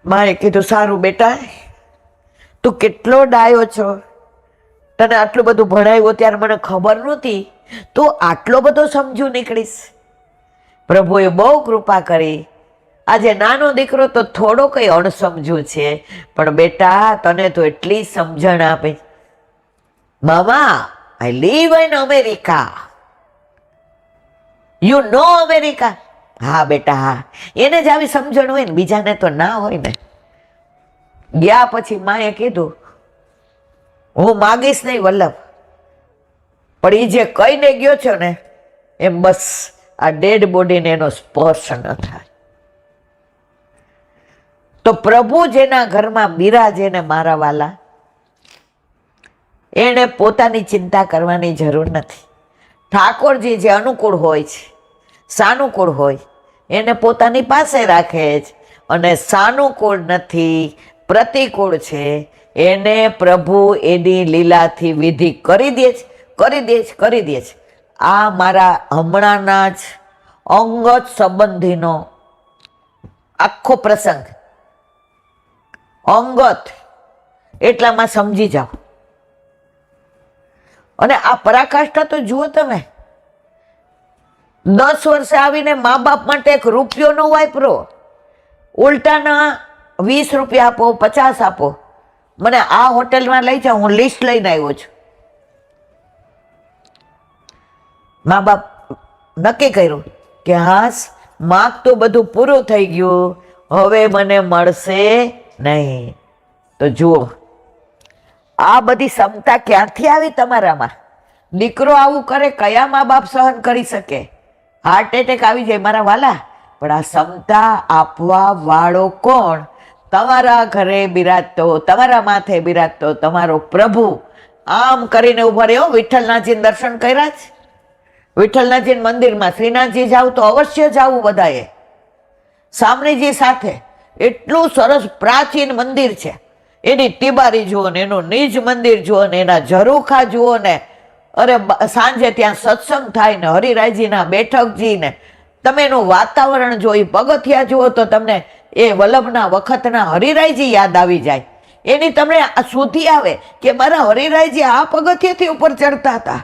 A: માએ કીધું, સારું બેટા, તું કેટલો ડાયો છો, તને આટલું બધું ભણાવ્યું ત્યારે મને ખબર નહોતી, તું આટલો બધો સમજુ નીકળીશ. પ્રભુએ બહુ કૃપા કરી. આજે નાનો દીકરો તો થોડો કઈ અણસમજુ છે, પણ બેટા તને તો એટલી સમજણ આપે. મામા, I live in America. You know America? હા બેટા હા. એને જ આવી સમજણ હોય ને, બીજાને તો ના હોય ને. ગયા પછી માએ કીધું, હું માગીશ નહીં વલ્લભ, પણ એ જે કહીને ગયો છો ને એમ બસ આ ડેડ બોડીને એનો સ્પર્શ ન થાય. તો પ્રભુ જેના ઘરમાં બિરાજે ને મારા વાલા, એને પોતાની ચિંતા કરવાની જરૂર નથી. ઠાકોરજી જે અનુકૂળ હોય છે, સાનુકૂળ હોય, એને પોતાની પાસે રાખે છે, અને સાનુકૂળ નથી, પ્રતિકૂળ છે, એને પ્રભુ એની લીલાથી વિધિ કરી દે છે, કરી દે છે. આ મારા હમણાંના જ અંગત સંબંધીનો આખો પ્રસંગ, અંગત એટલામાં સમજી જાઓ. અને આ પરાકાષ્ઠા તો જુઓ તમે, 10 વર્ષે આવીને મા બાપ માટે 1 રૂપિયો નો વાપરો, ઉલટાના 20 રૂપિયા આપો, 50 આપો, મને આ હોટેલમાં લઈ જાઓ, હું લિસ્ટ લઈને આવ્યો છું. મા બાપ નક્કી કર્યું કે હાસ માગતું બધું પૂરું થઈ ગયું, હવે મને મળશે નહીં. તો જુઓ, આ બધી ક્ષમતા ક્યાંથી આવી તમારામાં? દીકરો આવું કરે, કયા મા બાપ સહન કરી શકે? હાર્ટ એટેક આવી જાય મારા વાલા. પણ આ ક્ષમતા આપવા વાળો કોણ? તમારા ઘરે બિરાજતો, તમારા માથે બિરાજતો તમારો પ્રભુ. આમ કરીને ઉભા રહ્યો. વિઠ્ઠલનાથજી દર્શન કર્યા છે? વિઠ્ઠલનાથજી મંદિરમાં શ્રીનાથજી જાવ તો અવશ્ય જાવું બધાએ, સામણીજી સાથે. એટલું સરસ પ્રાચીન મંદિર છે, એની તિબારી જુઓ ને, એનું નિજ મંદિર જુઓ ને, એના ઝરૂખા જુઓ ને, અરે સાંજે ત્યાં સત્સંગ થાય ને, હરિરાયજીના બેઠકજી ને, તમે એનું વાતાવરણ જોઈ, પગથિયા જુઓ તો તમને એ વલ્લભના વખતના હરિરાયજી યાદ આવી જાય. એની તમને સુધી આવે કે મારા હરિરાયજી આ પગથિયેથી ઉપર ચડતા હતા.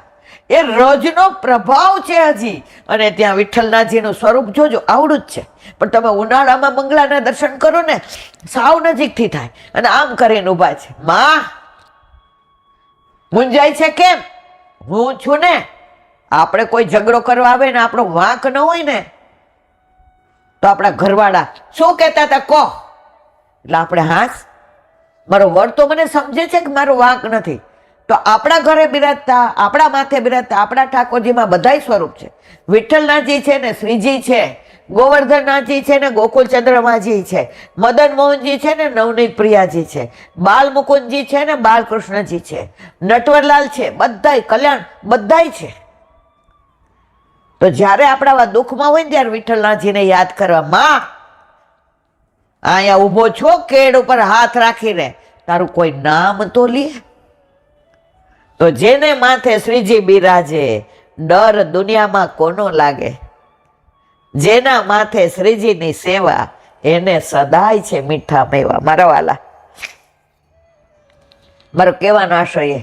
A: એ રોજનો પ્રભાવ છે હજી. અને ત્યાં વિઠ્ઠલનાથજીનું સ્વરૂપ જોજો, આવડું જ છે. પણ તમે ઉનાળામાં મંગળાના દર્શન કરો ને, સાવ નજીકથી થાય. અને આમ કરીને ઊભા છે. માં મુંજાય છે કેમ? હું છું ને. આપણે કોઈ ઝઘડો કરવા આવે ને આપણો વાંક ન હોય ને, તો આપણા ઘરવાળા શું કહેતા હતા કહો, એટલે આપણે હાસ, મારો વડ તો મને સમજે છે કે મારો વાંક નથી. તો આપણા ઘરે બિરાજતા, આપણા માથે બિરાજતા આપણા ઠાકોરજીમાં બધાય સ્વરૂપ છે. વિઠ્ઠલનાથજી છે ને, શ્રીજી છે, ગોવર્ધનનાથજી છે ને, ગોકુલ ચંદ્રમાજી છે, મદન મોહનજી છે ને, નવનીત પ્રિયાજી છે, બાલ મુકુંદજી છે ને, બાલકૃષ્ણજી છે, નટવરલાલ છે, બધાય કલ્યાણ બધાય છે. તો જ્યારે આપણા દુઃખમાં હોય ને ત્યારે વિઠ્ઠલનાથજીને યાદ કરવા, માં અહીંયા ઊભો છો કેડ ઉપર હાથ રાખીને, તારું કોઈ નામ તો લે. તો જેને માથે શ્રીજી બિરાજે, ડર દુનિયામાં કોનો લાગે. જેના માથે શ્રીજીની સેવા, એને સદાય છે મીઠા મેવા. મારા વાલા, મારો કહેવાનો આશય એ,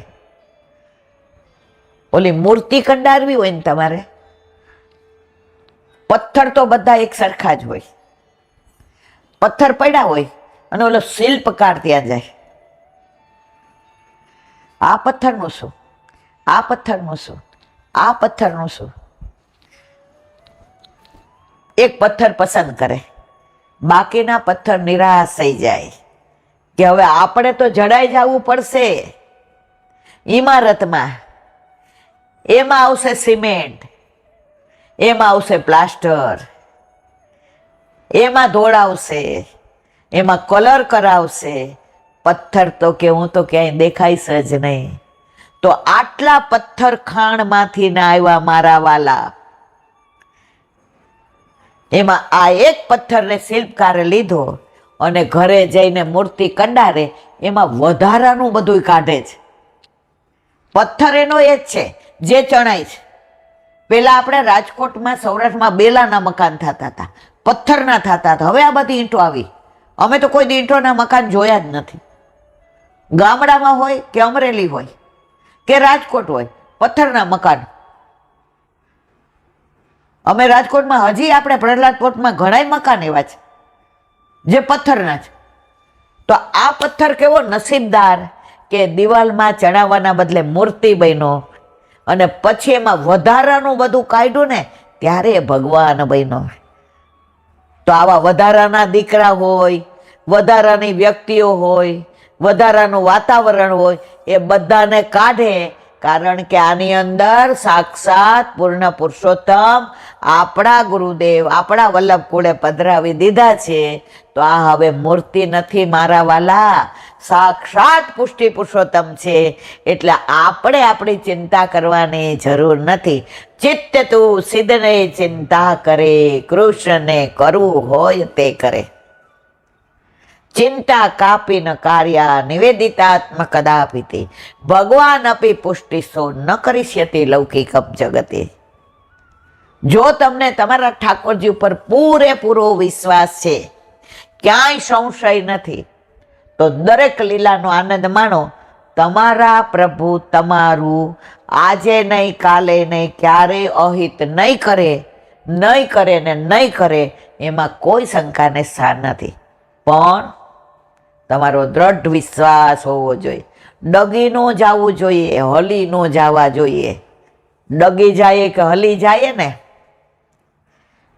A: ઓલી મૂર્તિ કંડારવી હોય ને તમારે, પથ્થર તો બધા એક સરખા જ હોય. પથ્થર પડ્યા હોય અને ઓલો શિલ્પકાર ત્યાં જાય, આ પથ્થરનું શું, આ પથ્થરનું શું, આ પથ્થરનું શું. એક પથ્થર પસંદ કરે, બાકીના પથ્થર નિરાશ થઈ જાય કે હવે આપણે તો જડાઈ જવું પડશે ઇમારતમાં. એમાં આવશે સિમેન્ટ, એમાં આવશે પ્લાસ્ટર, એમાં ધોળાવશે, એમાં કલર કરાવશે. પથ્થર તો કે હું તો ક્યાંય દેખાઈશ જ નહીં. તો આટલા પથ્થર ખાણમાંથી ના આવ્યા મારા વાલા. એમાં આ એક પથ્થરને શિલ્પકારે લીધો અને ઘરે જઈને મૂર્તિ કંડારે, એમાં વધારાનું બધું કાઢે છે. પથ્થર એનો એ જ છે જે ચણાય છે. પેલા આપણે રાજકોટમાં, સૌરાષ્ટ્રમાં બેલાના મકાન થતા હતા, પથ્થરના થતા હતા. હવે આ બધી ઈંટો આવી. અમે તો કોઈ દી ઈંટોના મકાન જોયા જ નથી. ગામડામાં હોય કે અમરેલી હોય કે રાજકોટ હોય, પથ્થરના મકાન. અમે રાજકોટમાં હજી આપણે પ્રહલાદપોર્ટમાં ઘણાય મકાન એવા છે જે પથ્થરના છે. તો આ પથ્થર કેવો નસીબદાર કે દિવાલમાં ચડાવવાના બદલે મૂર્તિ બન્યો અને પછી એમાં વધારાનું બધું કાઢ્યું ને ત્યારે ભગવાન બન્યો. તો આવા વધારાના દીકરા હોય, વધારાની વ્યક્તિઓ હોય, વધારાનું વાતાવરણ હોય, એ બધાને કાઢે. કારણ કે આની અંદર સાક્ષાત પૂર્ણ પુરુષોત્તમ આપણા ગુરુદેવ, આપણા વલ્લભ કુળે પધરાવી દીધા છે. તો આ હવે મૂર્તિ નથી મારા વાલા, સાક્ષાત પુષ્ટિ પુરુષોત્તમ છે. એટલે આપણે આપણી ચિંતા કરવાની જરૂર નથી. ચિત્ત તું સિદ્ધને ચિંતા કરે, કૃષ્ણને કરવું હોય તે કરે. ચિંતા કાપી ન કાર્યા નિવેદિતાત્મ કદાપિતિ, ભગવાન અપી પુષ્ટિ સો ન કરીષ્યતિ લૌકિકમ જગતે. જો તમને તમારા ઠાકોરજી ઉપર પૂરેપૂરો વિશ્વાસ છે, ક્યાંય સંશય નથી, તો દરેક લીલાનો આનંદ માણો. તમારા પ્રભુ તમારું આજે નહીં, કાલે નહીં, ક્યારેય અહિત નહીં કરે, નહીં કરે ને નહીં કરે, એમાં કોઈ શંકાને સ્થાન નથી. પણ તમારો દ્રઢ વિશ્વાસ હોવો જોઈએ. ડગી નો જવું જોઈએ, હલી નો જવા જોઈએ. ડગી જાય કે હલી જાય ને,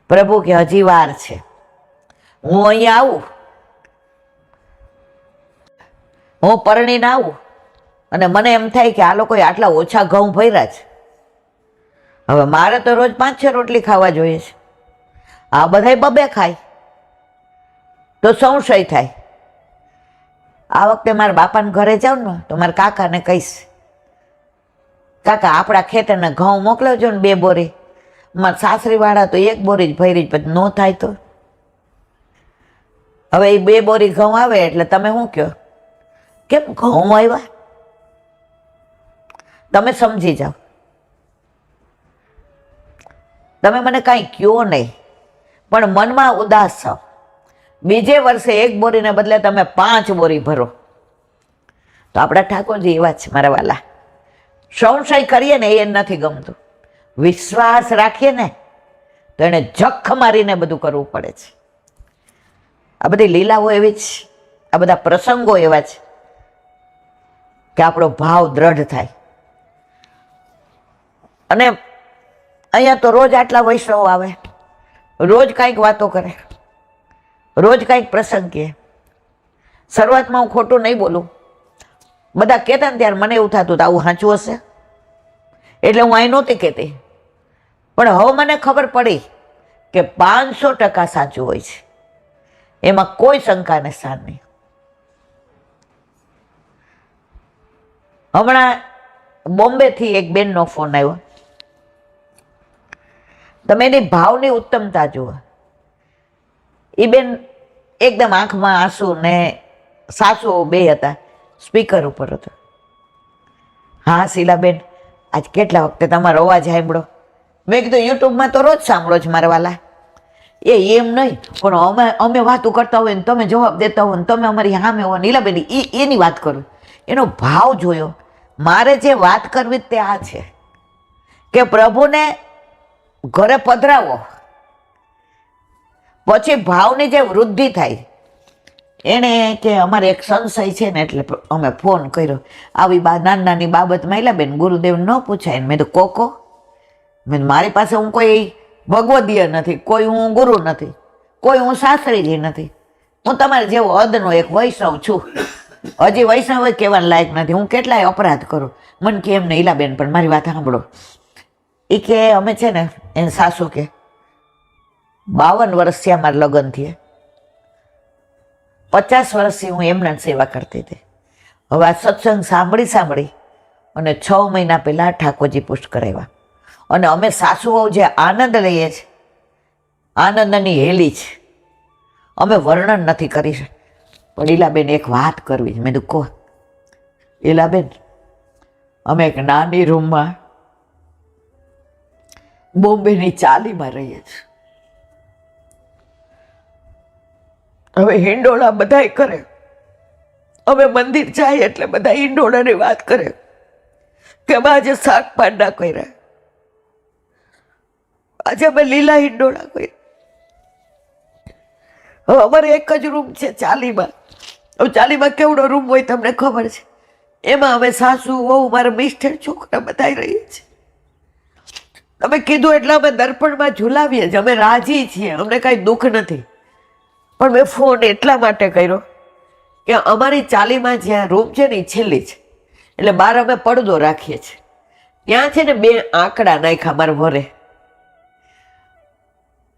A: પ્રભુ કે હજી વાર છે, હું અહીંયા આવું, હું પરણીને આવું અને મને એમ થાય કે આ લોકોએ આટલા ઓછા ઘઉં ભર્યા છે, હવે મારે તો રોજ 5-6 રોટલી ખાવા જોઈએ છે, આ બધાય બબે ખાય, તો સંશય થાય. આ વખતે મારા બાપાને ઘરે જાઉં ને તો મારા કાકાને કહીશ, કાકા આપણા ખેતરના ઘઉં મોકલાવજો ને 2 બોરી. મારા સાસરીવાળા તો 1 બોરી જ ભરી, પછી ન થાય તો હવે એ 2 બોરી ઘઉં આવે એટલે તમે શું કહો, કેમ ઘઉં આવ્યા? તમે સમજી જાઓ. તમે મને કાંઈ કહો નહીં, પણ મનમાં ઉદાસ છો. બીજે વર્ષે 1 બોરીને બદલે તમે 5 બોરી ભરો. તો આપણા ઠાકોરજી એવા છે મારા વાલા. સંશય કરીએ ને એ નથી ગમતું. વિશ્વાસ રાખીએ ને તો એને જખ મારીને બધું કરવું પડે છે. આ બધી લીલાઓ એવી જ, આ બધા પ્રસંગો એવા છે કે આપણો ભાવ દ્રઢ થાય. અને અહીંયા તો રોજ આટલા વૈષ્ણવ આવે, રોજ કાંઈક વાતો કરે, રોજ કાંઈક પ્રસંગ કહે. શરૂઆતમાં હું ખોટું નહીં બોલું, બધા કહેતા ને ત્યારે મને એવું થતું હતું આવું સાચું હશે, એટલે હું અહીં નહોતી કહેતી. પણ હવે મને ખબર પડી કે 500% સાચું હોય છે, એમાં કોઈ શંકાને સ્થાન નહીં. હમણાં બોમ્બેથી એક બેનનો ફોન આવ્યો. તમે એની ભાવની ઉત્તમતા જુઓ. એ બેન એકદમ આંખમાં આંસુ ને સાસુ બે હતા, સ્પીકર ઉપર હતો. હા શીલાબેન, આજ કેટલા વખતે તમારો અવાજ સાંભળો. મેં કીધું યુટ્યુબમાં તો રોજ સાંભળો છો મારા વાલા. એમ નહીં, પણ અમે વાતો કરતા હોય ને તમે જવાબ દેતા હોય ને તમે અમારી સામે હોય. નીલાબેન એની વાત કરું, એનો ભાવ જોયો. મારે જે વાત કરવી તે આ છે કે પ્રભુને ઘરે પધરાવો, પછી ભાવની જે વૃદ્ધિ થાય. એને કે અમારે એક સંશય છે ને એટલે અમે ફોન કર્યો. આવી નાની બાબત મહિલાબેન ગુરુદેવ ન પૂછાય. મેં તો કોકો, મેં મારી પાસે હું કોઈ ભગવદીય નથી, કોઈ હું ગુરુ નથી, કોઈ હું શાસ્ત્રીજી નથી. હું તમારે જેવો અદનો એક વૈષ્ણવ છું. હજી વૈષ્ણવ કહેવાના લાયક નથી. હું કેટલાય અપરાધ કરું. મને કે એમ ને ઈલાબેન પણ મારી વાત સાંભળો. એ કે અમે છે ને એને સાસુ કે 52 વર્ષ થયા મારા લગ્ન થયા, 50 વર્ષથી હું એમના સેવા કરતી હતી. હવે આ સત્સંગ સાંભળી અને 6 મહિના પહેલાં ઠાકોરજી પુષ્ટ કરાવ્યા. અને અમે સાસુઓ જે આનંદ લઈએ છીએ, આનંદની હેલી છે, અમે વર્ણન નથી કરી શકતા. પણ ઈલાબેન એક વાત કરવી છે. મેં તો કહો ઈલાબેન, અમે એક નાની રૂમમાં બોમ્બેની ચાલીમાં રહીએ છીએ. હવે હિંડોળા બધાય કરે, અમે મંદિર જાય એટલે બધા હિંડોળાની વાત કરે કે અમે આજે શાક પાંડા કર્યા, આજે અમે લીલા હિંડોળા કર્યા. હવે અમારે એક જ રૂમ છે ચાલીમાં. હવે ચાલીમાં કેવડો રૂમ હોય તમને ખબર છે. એમાં અમે સાસુ વહુ મારા મિસ્ટર છોકરા બધા રહીએ છીએ. તમે કીધું એટલે અમે દર્પણમાં ઝુલાવીએ છીએ, અમે રાજી છીએ, અમને કાંઈ દુઃખ નથી. પણ મેં ફોન એટલા માટે કર્યો કે અમારી ચાલીમાં જ્યાં રૂમ છે ને એ છેલ્લી છે, એટલે બહાર અમે પડદો રાખીએ છીએ. ત્યાં છે ને 2 આંકડા નાખ્યા મારા વરે.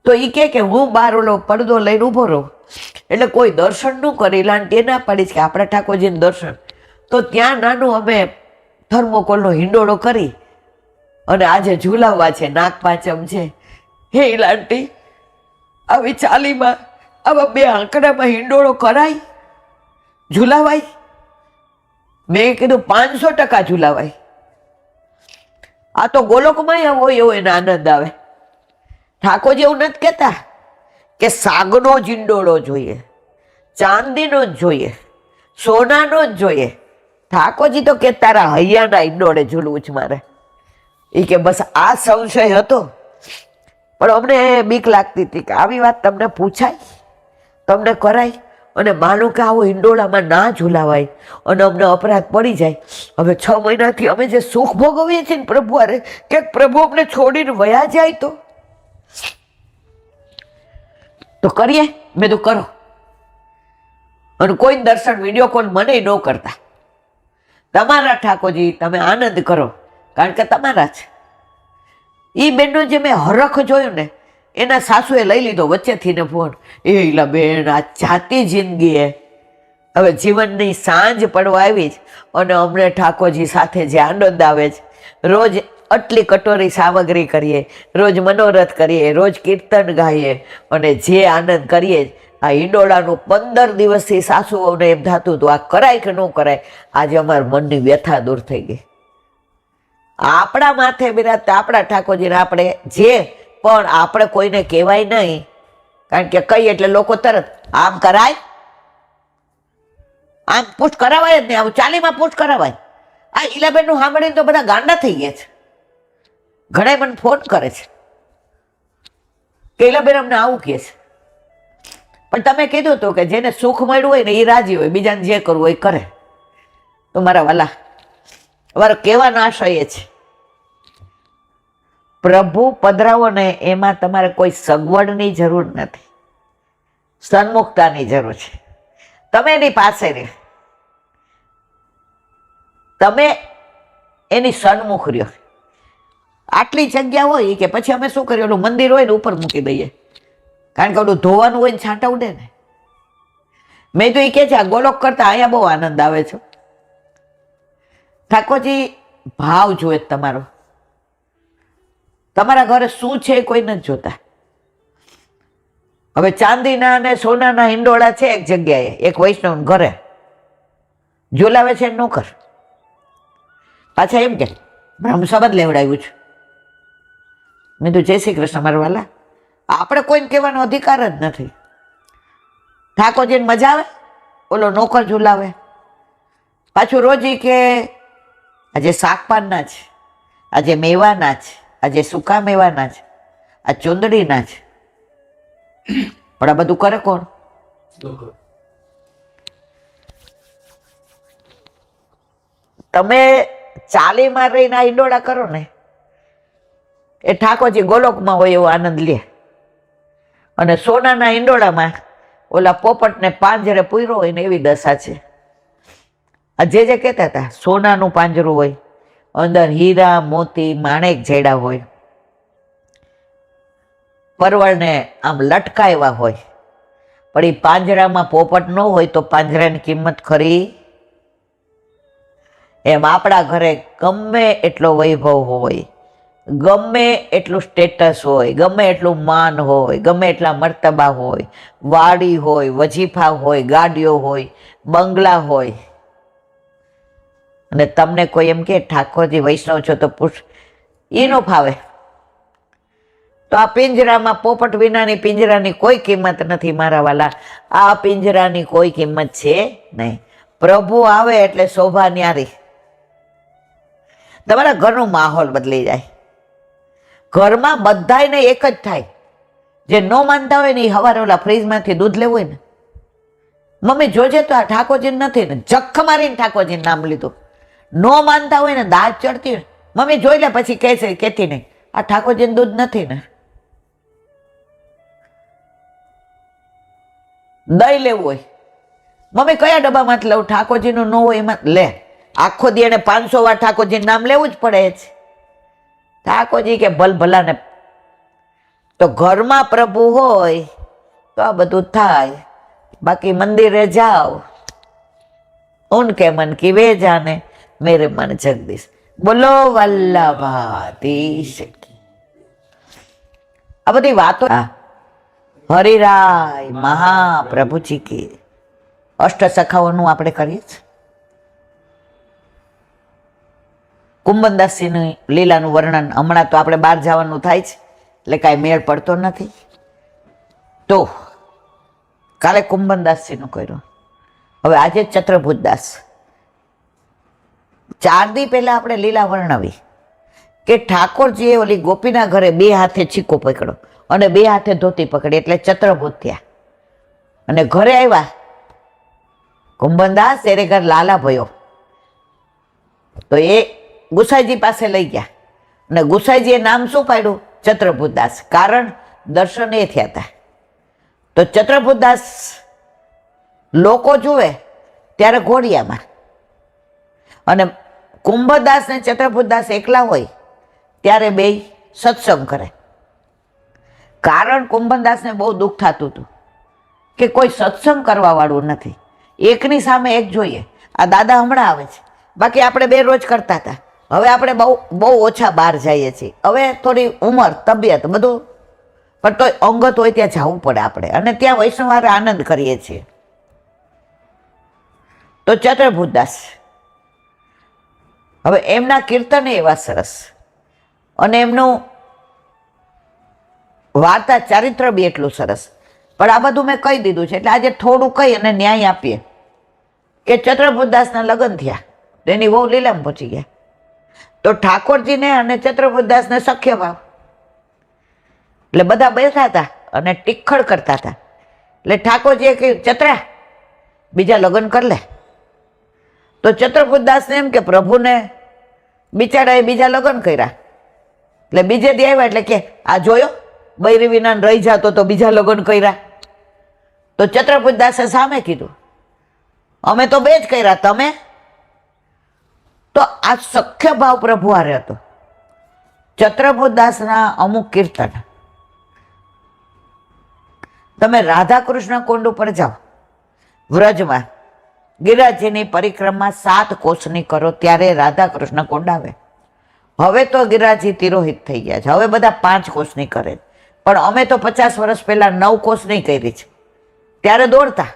A: તો એ કે હું બહાર ઓલો પડદો લઈને ઊભો રહું એટલે કોઈ દર્શન ન કરે. લાંટી ના પાડીશ કે આપણા ઠાકોરજીનું દર્શન. તો ત્યાં નાનું અમે થર્મોકોલનો હિંડોળો કરી અને આજે ઝુલાવવા છે, નાગ પાંચમ છે. હે લાંટી, આવી ચાલીમાં આવા 2 આંકડામાં હિંડોળો કરાય, ઝુલાવાય? મેં કીધું 500% ઝુલાવાય. આ તો ગોલોકમાં હોય એવો એને આનંદ આવે. ઠાકોરજી એવું નથી કહેતા કે સાગનો જ હિંડોળો જોઈએ, ચાંદીનો જ જોઈએ, સોનાનો જ જોઈએ. ઠાકોરજી તો કે તારા હૈયાના હિંડોળે ઝૂલવું છે મારે. એ કે બસ આ સંશય હતો. પણ અમને બીક લાગતી હતી કે આવી વાત તમને પૂછાય, તમને કરાય અને માનું કે આવું હિંડોળામાં ના ઝૂલાવાય અને અમને અપરાધ પડી જાય. હવે 6 મહિનાથી અમે જે સુખ ભોગવીએ છીએ ને પ્રભુ અરે, કે પ્રભુ અમને છોડીને વયા જાય તો કરીએ. મેં તો કરો. અને કોઈ દર્શન વિડીયો કોલ મને ન કરતા. તમારા ઠાકોરજી તમે આનંદ કરો, કારણ કે તમારા છે. એ બેનનો જે મેં હરખ જોયું ને, એના સાસુએ લઈ લીધો વચ્ચેથી ને ફોન. એલા બેન, આ જાતી જિંદગી હવે જીવનની સાંજ પડવા આવી જ અને અમને ઠાકોરજી સાથે જે આનંદ આવે છે. રોજ આટલી કટોરી સામગ્રી કરીએ, રોજ મનોરથ કરીએ, રોજ કીર્તન ગાઈએ અને જે આનંદ કરીએ આ ઈંડોળાનું 15 દિવસથી સાસુઓને એમ થતું હતું આ કરાય કે ન કરાય. આજે અમારા મનની વ્યથા દૂર થઈ ગઈ. આપણા માથે બિરાજતા આપણા ઠાકોરજીને આપણે જે પણ આપણે કોઈને કહેવાય નહીં, કારણ કે કહીએ એટલે લોકો તરત આમ કરાય, આમ પુષ્ટ કરાવાય જ નહીં, આમ ચાલીમાં પુષ્ટ કરાવાય. આ ઈલાબેનનું સાંભળીને તો બધા ગાંડા થઈ ગયા છે. ઘણા મને ફોન કરે છે કે ઈલાબેન અમને આવું કહે છે. પણ તમે કીધું હતું કે જેને સુખ મળ્યું હોય ને એ રાજી હોય, બીજાને જે કરવું હોય કરે. તો મારા વાલા, મારો કહેવાનો આશય એ છે, પ્રભુ પધરાવો ને એમાં તમારે કોઈ સગવડની જરૂર નથી, સન્મુખતાની જરૂર છે. તમે એની પાસે રહો, તમે એની સન્મુખ રહ્યો. આટલી જગ્યા હોય કે પછી અમે શું કરીએ, ઓલું મંદિર હોય ને ઉપર મૂકી દઈએ, કારણ કે ઓલું ધોવાનું હોય ને છાંટા ઉડે ને. મેં તો એ કહે છે આ ગોલોક કરતા અહીંયા બહુ આનંદ આવે છે. ઠાકોરજી ભાવ જોઈએ તમારો. તમારા ઘરે શું છે કોઈ નથી જોતા. હવે ચાંદીના અને સોનાના હિંડોળા છે એક જગ્યાએ, એક વૈષ્ણવ ઘરે ઝુલાવે છે નોકર. પાછા એમ કે બ્રહ્મસબદ લેવડાવ્યું છે. મેં તો જય શ્રી કૃષ્ણ મારા વાલા, આપણે કોઈને કહેવાનો અધિકાર જ નથી. ઠાકોરજીને મજા આવે, ઓલો નોકર ઝુલાવે. પાછું રોજ કે આજે શાકપાનના છે, આજે મેવાના છે, આજે સૂકા મેવાના છે, આ ચૂંદડીના છે. પણ આ બધું કરે કોણ? તમે ચાલીમાં રહીને આ ઈંડોળા કરો ને એ ઠાકોરજી ગોલોકમાં હોય એવો આનંદ લે. અને સોનાના ઈંડોળામાં ઓલા પોપટને પાંજરે પૂર્યો હોય ને એવી દશા છે. આ જે કહેતા હતા સોનાનું પાંજરું હોય, અંદર હીરા મોતી માણેક જડ્યા હોય, પરવળને આમ લટકાવ્યા હોય, પણ એ પાંજરામાં પોપટ ન હોય તો પાંજરાની કિંમત ખરી. એમ આપણા ઘરે ગમે એટલો વૈભવ હોય, ગમે એટલું સ્ટેટસ હોય, ગમે એટલું માન હોય, ગમે એટલા મર્તબા હોય, વાડી હોય, વજીફા હોય, ગાડીઓ હોય, બંગલા હોય, અને તમને કોઈ એમ કે ઠાકોરજી વૈષ્ણવ છો તો પૂછ, એ ન ફાવે. તો આ પિંજરામાં પોપટ વિનાની પિંજરાની કોઈ કિંમત નથી મારા વાલા. આ પિંજરાની કોઈ કિંમત છે નહીં. પ્રભુ આવે એટલે શોભા ન્યારી. તમારા ઘરનો માહોલ બદલી જાય. ઘરમાં બધાને એક જ થાય. જે ન માનતા હોય ને એ હવારે ઓલા ફ્રીજમાંથી દૂધ લેવું હોય ને, મમ્મી જોજે તો આ ઠાકોરજીને નથી ને, જખ મારીને ઠાકોરજીનું નામ લીધું. ન માનતા હોય ને દાંત ચડતી હોય, મમ્મી જોઈ લે, પછી કહે છે કહેતી નહીં આ ઠાકોરજીનું દૂધ નથી ને. દહીં લેવું હોય, મમ્મી કયા ડબ્બામાંથી લઉં, ઠાકોરજીનું ન હોય એમાં લે. આખો દી એને 500 વાર ઠાકોરજીનું નામ લેવું જ પડે છે. ઠાકોરજી કે ભલ ભલાને. તો ઘરમાં પ્રભુ હોય તો આ બધું થાય. બાકી મંદિરે જાઓ, ઉનકે મન કી વે જાને, મેરે મન જગદીશ. બોલો વલ્લભાધીશ કી. આ બધી વાતો હરિરાય મહાપ્રભુજી કી અષ્ટસખાઓનું આપણે કરીએ છીએ. કુંભનદાસજીની લીલાનું વર્ણન હમણાં તો આપણે બહાર જવાનું થાય છે એટલે કાંઈ મેળ પડતો નથી. તો કાલે કુંભનદાસજીનું કર્યું, હવે આજે ચત્રભુજદાસ. 4 દી પહેલા આપણે લીલા વર્ણવી કે ઠાકોરજીએ ઓલી ગોપીના ઘરે 2 હાથે છીકો પકડ્યો અને 2 હાથે ધોતી પકડી એટલે ચત્રભુજ થયા. અને ઘરે આવ્યા કુંભનદાસ ત્યારે ઘર લાલા ભયો, તો એ ગુસાઈજી પાસે લઈ ગયા અને ગુસાઈજીએ નામ શું પાડ્યું? ચત્રભુજદાસ. કારણ દર્શન એ થયા હતા. તો ચત્રભુજદાસ લોકો જુએ ત્યારે ઘોડિયામાં, અને કુંભદાસ ને ચત્રભુજદાસ એકલા હોય ત્યારે બે સત્સંગ કરે. કારણ કુંભદાસને બહુ દુઃખ થતું હતું કે કોઈ સત્સંગ કરવા વાળું નથી, એકની સામે એક જોઈએ. આ દાદા હમણાં આવે છે, બાકી આપણે 2 રોજ કરતા હતા. હવે આપણે બહુ ઓછા બહાર જઈએ છીએ. હવે થોડી ઉંમર, તબિયત બધું પણ તો અંગત હોય ત્યાં જવું પડે આપણે, અને ત્યાં વૈષ્ણવારે આનંદ કરીએ છીએ. તો ચતુર્ભુજદાસ, હવે એમના કીર્તન એવા સરસ, અને એમનું વાર્તા ચારિત્ર બી એટલું સરસ. પણ આ બધું મેં કહી દીધું છે, એટલે આજે થોડું કહી અને ન્યાય આપીએ કે ચતુર્ભુજદાસના લગ્ન થયા, એની વહુ લીલામાં પહોંચી ગયા. તો ઠાકોરજીને અને ચતુર્ભુજદાસને સખ્ય ભાવ, એટલે બધા બેઠા હતા અને ટીખળ કરતા હતા. એટલે ઠાકોરજીએ કહ્યું, ચતરા બીજા લગ્ન કરી લે. તો ચતુર્ભુજદાસને એમ કે પ્રભુને બિચારાએ બીજા લગ્ન કર્યા, એટલે બીજે દી આવ્યા એટલે કે આ જોયો બૈરી વિના રહી જતો તો બીજા લગ્ન કર્યા. તો ચતુર્ભુજદાસે સામે કીધું, અમે તો બે જ કર્યા, તમે? તો આ સખ્ય ભાવ પ્રભુ હારે હતો. ચતુર્ભુજદાસના અમુક કીર્તન તમે રાધા કૃષ્ણ કુંડ ઉપર જાઓ, વ્રજમાં ગિરિરાજજીની પરિક્રમા 7 કોસની કરો ત્યારે રાધા કૃષ્ણ કુંડ આવે. હવે તો ગિરિરાજજી તિરોહિત થઈ ગયા છે, હવે બધા 5 કોસની કરે. પણ અમે તો 50 વર્ષ પહેલા 9 કોસની કરી છે. ત્યારે દોડતા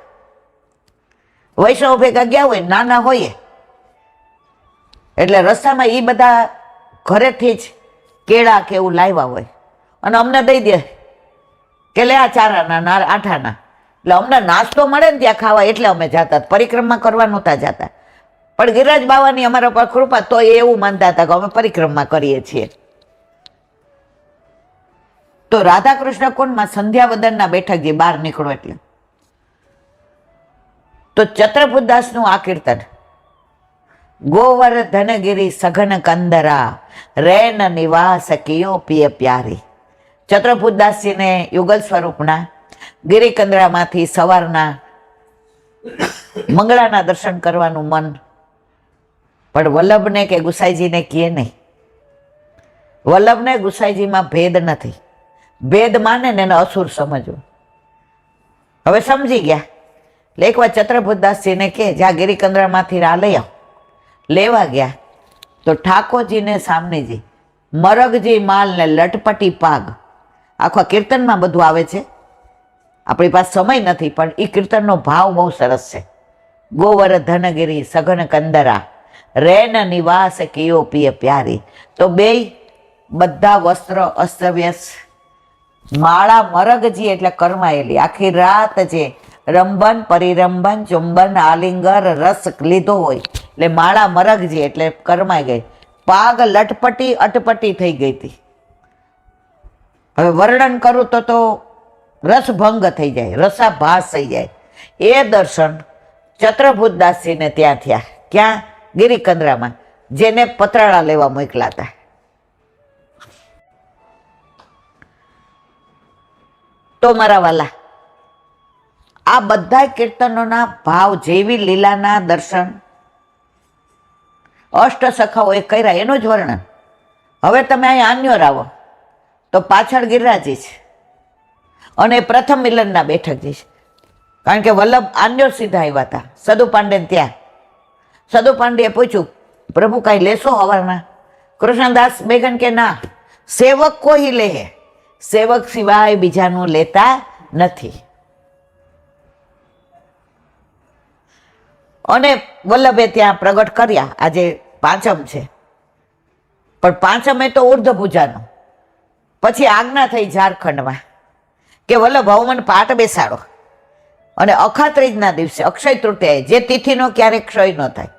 A: વૈષ્ણવ ભેગા ગયા હોય, નાના હોઈએ એટલે રસ્તામાં એ બધા ઘરેથી જ કેળા કે એવું લાવ્યા હોય અને અમને દઈ દે કે લે આ 4 આના 8 આના. એટલે અમને નાસ્તો મળે ને ત્યાં ખાવા, એટલે અમે જતા. પરિક્રમા કરવા નહોતા જતા, પણ ગિરિરાજ બાવાની અમારા પર કૃપા, તો એવું માનતા હતા કે અમે પરિક્રમા કરીએ છીએ. તો રાધા કૃષ્ણ કુંડમાં સંધ્યાવદનના બેઠકજી બહાર નીકળો એટલે તો ચતુર્ભુજદાસનું આ કીર્તન, ગોવર્ધનગિરી સઘન કંદરા રેન નિવાસ કિયો પિય પ્યારી. ચતુર્ભુજદાસજીને યુગલ સ્વરૂપના ગિરિકંદરામાંથી સવારના મંગળાના દર્શન કરવાનું મન, પણ વલ્લભને કે ગુસાઈજીને કહે નહીં. વલ્લભને ગુસાઈજીમાં ભેદ નથી, ભેદ માને ને એને અસુર સમજવો. હવે સમજી ગયા. એટલે એકવાર ચતુર્ભુજદાસજીને કે જ્યાં ગિરિકંદરામાંથી આ લઈ આવ. લેવા ગયા તો ઠાકોરજીને સામનેજી મરગજી માલ ને લટપટી પાગ, આખા કીર્તનમાં બધું આવે છે, આપણી પાસે સમય નથી, પણ એ કીર્તનનો ભાવ બહુ સરસ છે. ગોવર્ધનગિરી સઘન કંદરા રેન નિવાસ કિયો પિય પ્યારી. તો બેય બધા વસ્ત્ર અસ્તવ્યસ્ત, માળા મરગજી એટલે કરમાયેલી, આખી રાત જે રંબન પરિરંબન ચુંબન આલિંગર રસ લીધો હોય એટલે માળા મરગજી એટલે કરમાઈ ગઈ. પાગ લટપટી અટપટી થઈ ગઈ હતી. હવે વર્ણન કરું તો રસભંગ થઈ જાય, રસાભાસ થઈ જાય. એ દર્શન ચતુર્ભુજદાસજીને ત્યાં થયા. ક્યાં? ગિરિકંદરામાં, જેને પતરાળા લેવા મોકલા હતા. તો મારા વાલા, આ બધા કીર્તનોના ભાવ, જેવી લીલાના દર્શન અષ્ટસખાઓએ કર્યા એનું જ વર્ણન. હવે તમે અહીં આન્યોર આવો તો પાછળ ગિરિરાજી છે અને પ્રથમ મિલનના બેઠકજી છે. કારણ કે વલ્લભ આન્યોર સીધા આવ્યા હતા સદુ પાંડે ત્યાં. સદુ પાંડેએ પૂછ્યું, પ્રભુ કાંઈ લેશો હવારના? કૃષ્ણદાસ બેગન કે ના, સેવક કોઈ લે, સેવક સિવાય બીજાનું લેતા નથી. અને વલ્લભે ત્યાં પ્રગટ કર્યા. આજે પાંચમ છે, પણ પાંચમે તો ઉર્ધ્વભુજાનો. પછી આજ્ઞા થઈ ઝારખંડમાં કે વલ્લભ હવે મને પાઠ બેસાડો. અને અખાત્રીજના દિવસે અક્ષય તૃતીયાએ, જે તિથિનો ક્યારેય ક્ષય ન થાય,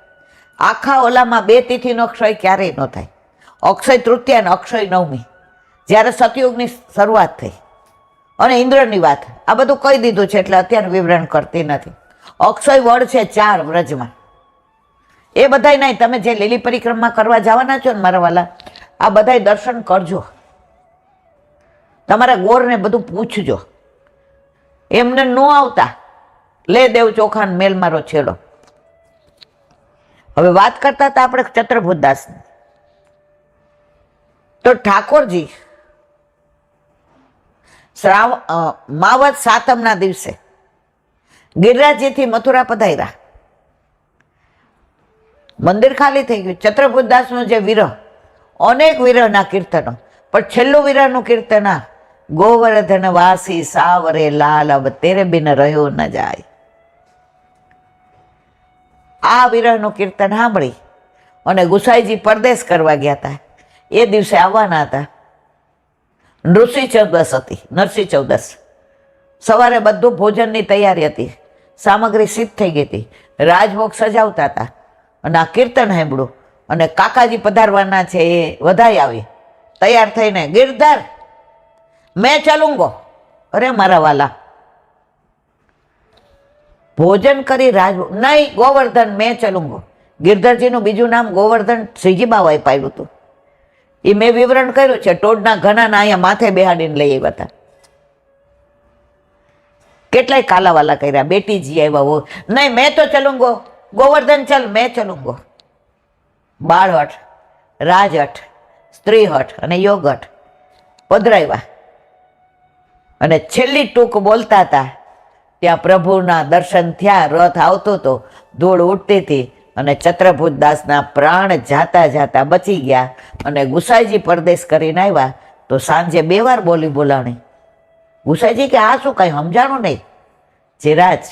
A: આખા ઓલામાં 2 તિથિનો ક્ષય ક્યારેય ન થાય, અક્ષય તૃતીયા અને અક્ષય નવમી, જ્યારે સતયુગની શરૂઆત થઈ. અને ઇન્દ્રની વાત, આ બધું કહી દીધું છે એટલે અત્યારે વિવરણ કરતી નથી. અક્ષય વડ છે 4 વ્રજમાં, એ બધાય નહીં. તમે જે લીલી પરિક્રમા કરવા જવાના છો ને મારા વાલા, આ બધાય દર્શન કરજો. તમારા ગોરને બધું પૂછજો, એમને ન આવતા લે દેવ ચોખાન મેલ મારો છેડો. હવે વાત કરતા હતા આપણે ચતુર્ભુજદાસની. તો ઠાકોરજી માવત સાતમના દિવસે ગિરિરાજજીથી મથુરા પધાર્યા. મંદિર ખાલી થઈ ગયું. ચતુર્ભુજદાસનો જે વિરહ, અનેક વિરહના કીર્તનો, પણ છેલ્લું વિરહનું કીર્તન આ ગોવર્ધન વાસી સાવરે લાલ, અબ તેરે બિન રહ્યો ન જાય. આ વિરહનું કીર્તન સાંભળી અને ગુસાઈજી પરદેશ કરવા ગયા હતા. એ દિવસે આવવાના હતા. નૃસિંહ ચૌદસ હતી, નરસિંહ ચૌદસ. સવારે બધું ભોજનની તૈયારી હતી, સામગ્રી સિદ્ધ થઈ ગઈ હતી, રાજભોગ સજાવતા હતા. અને આ કીર્તન સાંભળ્યું અને કાકાજી પધારવાના છે એ વધાઈ આવી તૈયાર થઈને, ગિરધર મેં ચાલુંગો. અરે મારા વાલા, ભોજન કરી રાજભોગ નહીં, ગોવર્ધન મેં ચાલુંગો. ગિરધરજીનું બીજું નામ ગોવર્ધન શ્રીજી બાવાએ પાડ્યું હતું. એ મેં વિવરણ કર્યું છે. ટોડના ઘણાના અહીંયા માથે બેહાડીને લઈ આવ્યા હતા. કેટલાય કાલાવાલા કર્યા, બેટીજી આવ્યા હો, નહીં મેં તો ચલુંગો, ગોવર્ધન ચલ મેં ચલુંગો. બાળહઠ, રાજહઠ, સ્ત્રીહઠ અને યોગહઠ પધરાવ્યા. અને છેલ્લી ટૂંક બોલતા હતા ત્યાં પ્રભુના દર્શન થયા. રથ આવતો હતો, ધૂળ ઉડતી હતી અને ચત્રભુજ દાસના પ્રાણ જાતા જાતા બચી ગયા. અને ગુસાઈજી પરદેશ કરીને આવ્યા તો સાંજે 2 વાર બોલી બોલાણી. ગુસાઈજી કે આ શું કાંઈ સમજાણું નહીં. જીરાજ,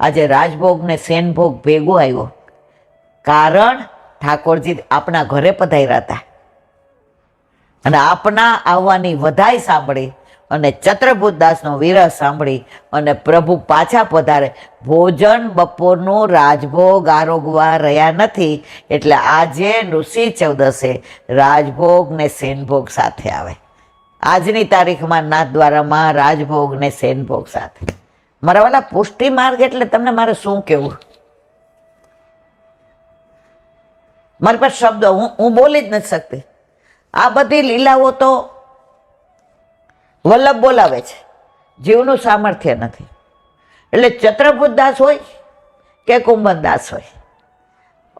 A: આજે રાજભોગ ને સેનભોગ ભેગો આવ્યો, કારણ ઠાકોરજી આપણા ઘરે પધાર્યા હતા અને આપના આવવાની વધાઈ સાંભળી અને ચત્રભુજ દાસનો વિરહ સાંભળી અને પ્રભુ પાછા પધારે. ભોજન બપોરનું રાજભોગ આરોગવા રહ્યા નથી, એટલે આજે નૃસિંહ ચૌદસે રાજભોગ ને સેનભોગ સાથે આવે. આજની તારીખમાં નાથદ્વારામાં રાજભોગ ને સેનભોગ સાથે. મારા વાલા, પુષ્ટિ માર્ગ એટલે તમને મારે શું કહેવું? મારી પાસે શબ્દ હું બોલી જ નથી શકતી. આ બધી લીલાઓ તો વલ્લભ બોલાવે છે, જીવનું સામર્થ્ય નથી. એટલે ચત્રભુજ દાસ હોય કે કુંભનદાસ હોય,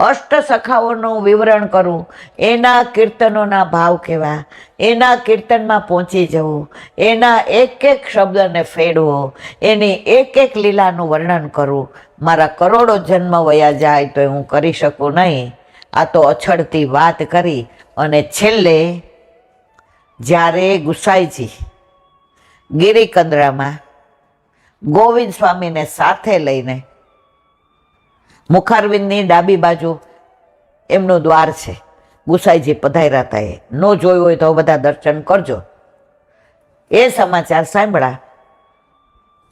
A: અષ્ટ સખાઓનું વિવરણ કરવું, એના કીર્તનોના ભાવ કેવા, એના કીર્તનમાં પહોંચી જવું, એના એક એક શબ્દને ફેરવો, એની એક એક લીલાનું વર્ણન કરવું, મારા કરોડો જન્મ વયા જાય તો હું કરી શકું નહીં. આ તો અછડતી વાત કરી. અને છેલ્લે જ્યારે ગુસાઈજી ગિરિકંદરામાં ગોવિંદ સ્વામીને સાથે લઈને, મુખારવિંદની ડાબી બાજુ એમનું દ્વાર છે, ગુસાઈજી પધાર્યા હતા. એ ન જોયું હોય તો બધા દર્શન કરજો. એ સમાચાર સાંભળ્યા.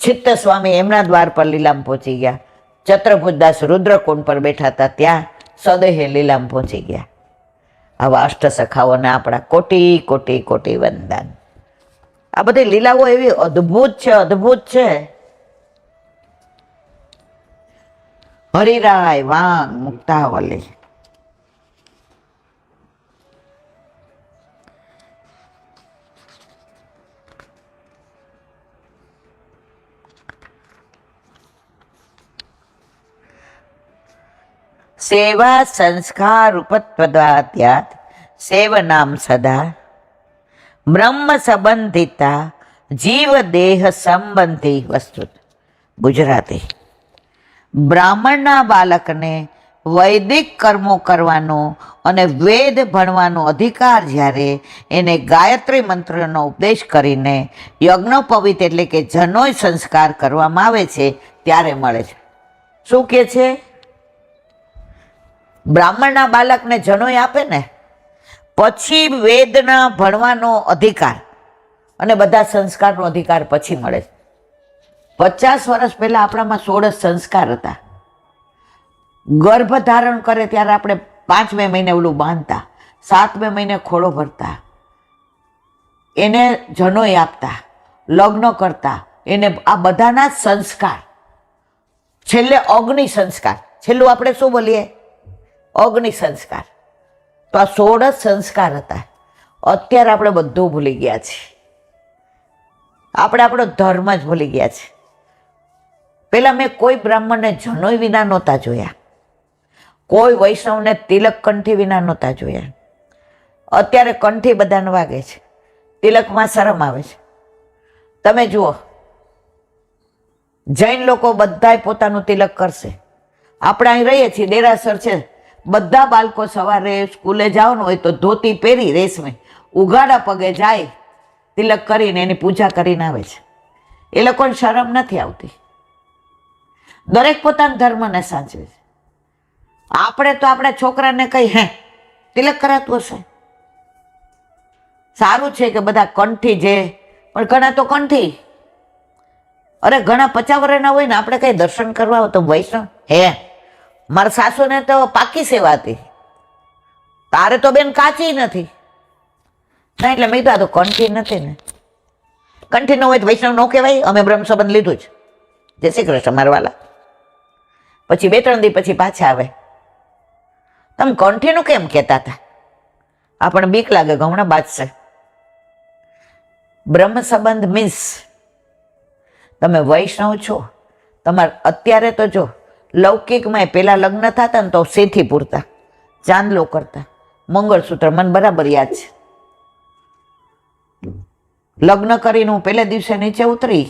A: ચિત્ત સ્વામી એમના દ્વાર પર લીલામ પહોંચી ગયા. ચત્રભુજદાસ રુદ્રકુંડ પર બેઠા હતા, ત્યાં સદેહે લીલામ પહોંચી ગયા. આવા અષ્ટસખાઓને આપણા કોટી કોટી કોટી વંદન. આ બધી લીલાઓ એવી અદ્ભુત છે, અદ્ભુત છે. હરિરાય વાંગ મુક્તાવલી. સેવા સંસ્કાર ઉપત્વદાત્યાત સેવનામ સદા બ્રહ્મ સંબંધિતા જીવ દેહ સંબંધી વસ્તુ. ગુજરાતી. બ્રાહ્મણના બાળકને વૈદિક કર્મો કરવાનો અને વેદ ભણવાનો અધિકાર જ્યારે એને ગાયત્રી મંત્રનો ઉપદેશ કરીને યજ્ઞોપવિત એટલે કે જનોય સંસ્કાર કરવામાં આવે છે ત્યારે મળે છે. શું કે છે? બ્રાહ્મણના બાળકને જનોય આપે ને પછી વેદના ભણવાનો અધિકાર અને બધા સંસ્કારનો અધિકાર પછી મળે છે. 50 વર્ષ પહેલા આપણામાં 16 સંસ્કાર હતા. ગર્ભ ધારણ કરે ત્યારે આપણે 5મે મહિને ઓલું બાંધતા, 7મે મહિને ખોળો ભરતા, એને જનોય આપતા, લગ્ન કરતા, એને આ બધાના સંસ્કાર. છેલ્લે અગ્નિ સંસ્કાર. છેલ્લું આપણે શું બોલીએ? અગ્નિ સંસ્કાર. તો આ 16 સંસ્કાર હતા. અત્યારે આપણે બધું ભૂલી ગયા છીએ. આપણે આપણો ધર્મ જ ભૂલી ગયા છે. પેલા મેં કોઈ બ્રાહ્મણને જનોય વિના નહોતા જોયા, કોઈ વૈષ્ણવને તિલક કંઠી વિના નહોતા જોયા. અત્યારે કંઠી બધાને વાગે છે, તિલકમાં શરમ આવે છે. તમે જુઓ, જૈન લોકો બધાય પોતાનું તિલક કરશે. આપણે અહીં રહીએ છીએ, દેરાસર છે, બધા બાળકો સવારે સ્કૂલે જવાનું હોય તો ધોતી પહેરી રેશમી ઉઘાડા પગે જાય, તિલક કરીને એની પૂજા કરીને આવે છે. એ લોકોને શરમ નથી આવતી. દરેક પોતાના ધર્મને સાચવે છે. આપણે તો આપણા છોકરાને કઈ તિલક કરાતું હશે. સારું છે કે બધા કંઠી છે, પણ ઘણા તો કંઠી, અરે ઘણા 50 વર્ષના હોય ને, આપણે કઈ દર્શન કરવા હોય તો વૈષ્ણવ મારા સાસુને તો પાકી સેવા હતી, તારે તો બેન કાચી નથી ના, એટલે મેં તો કંઠી નથી ને. કંઠી ન હોય તો વૈષ્ણવ ન કહેવાય. અમે બ્રહ્મ સંબંધ લીધું જ. જય શ્રી કૃષ્ણ મારવાલા. પછી 2-3 દી પછી પાછા આવે. તમે કંઠીનું કેમ કહેતા હતા? આપણને બીક લાગે હમણાં બાજશે. બ્રહ્મ સંબંધ મીન્સ તમે વૈષ્ણવ છો. તમારે અત્યારે તો જો લૌકિકમાં પેલા લગ્ન થતા ને તો સેથી પૂરતા, ચાંદલો કરતા, મંગળસૂત્ર, મને બરાબર યાદ છે. લગ્ન કરીને હું પહેલા દિવસે નીચે ઉતરી,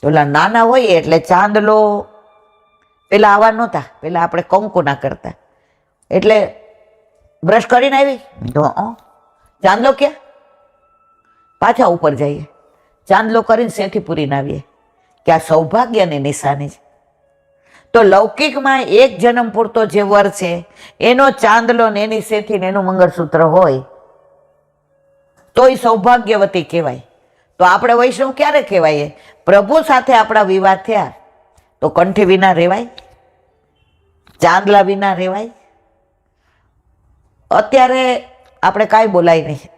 A: પેલા નાના હોય એટલે ચાંદલો પેલા આવા નહોતા, પેલા આપણે કંકુ ના કરતા, એટલે બ્રશ કરીને આવી તો ચાંદલો ક્યાં, પાછા ઉપર જઈએ, ચાંદલો કરીને સેથી પૂરીને આવીએ કે આ સૌભાગ્યની નિશાની છે. તો લૌકિકમાં એક જન્મ પૂરતો જે વર છે એનો ચાંદલો ને એની સેથી ને એનું મંગળસૂત્ર હોય તો એ સૌભાગ્યવતી કહેવાય. તો આપણે વૈષ્ણવ ક્યારે કહેવાય? પ્રભુ સાથે આપણા વિવાહ થયા તો કંઠી વિના રહેવાય? ચાંદલા વિના રહેવાય? અત્યારે આપણે કાંઈ બોલાય નહીં.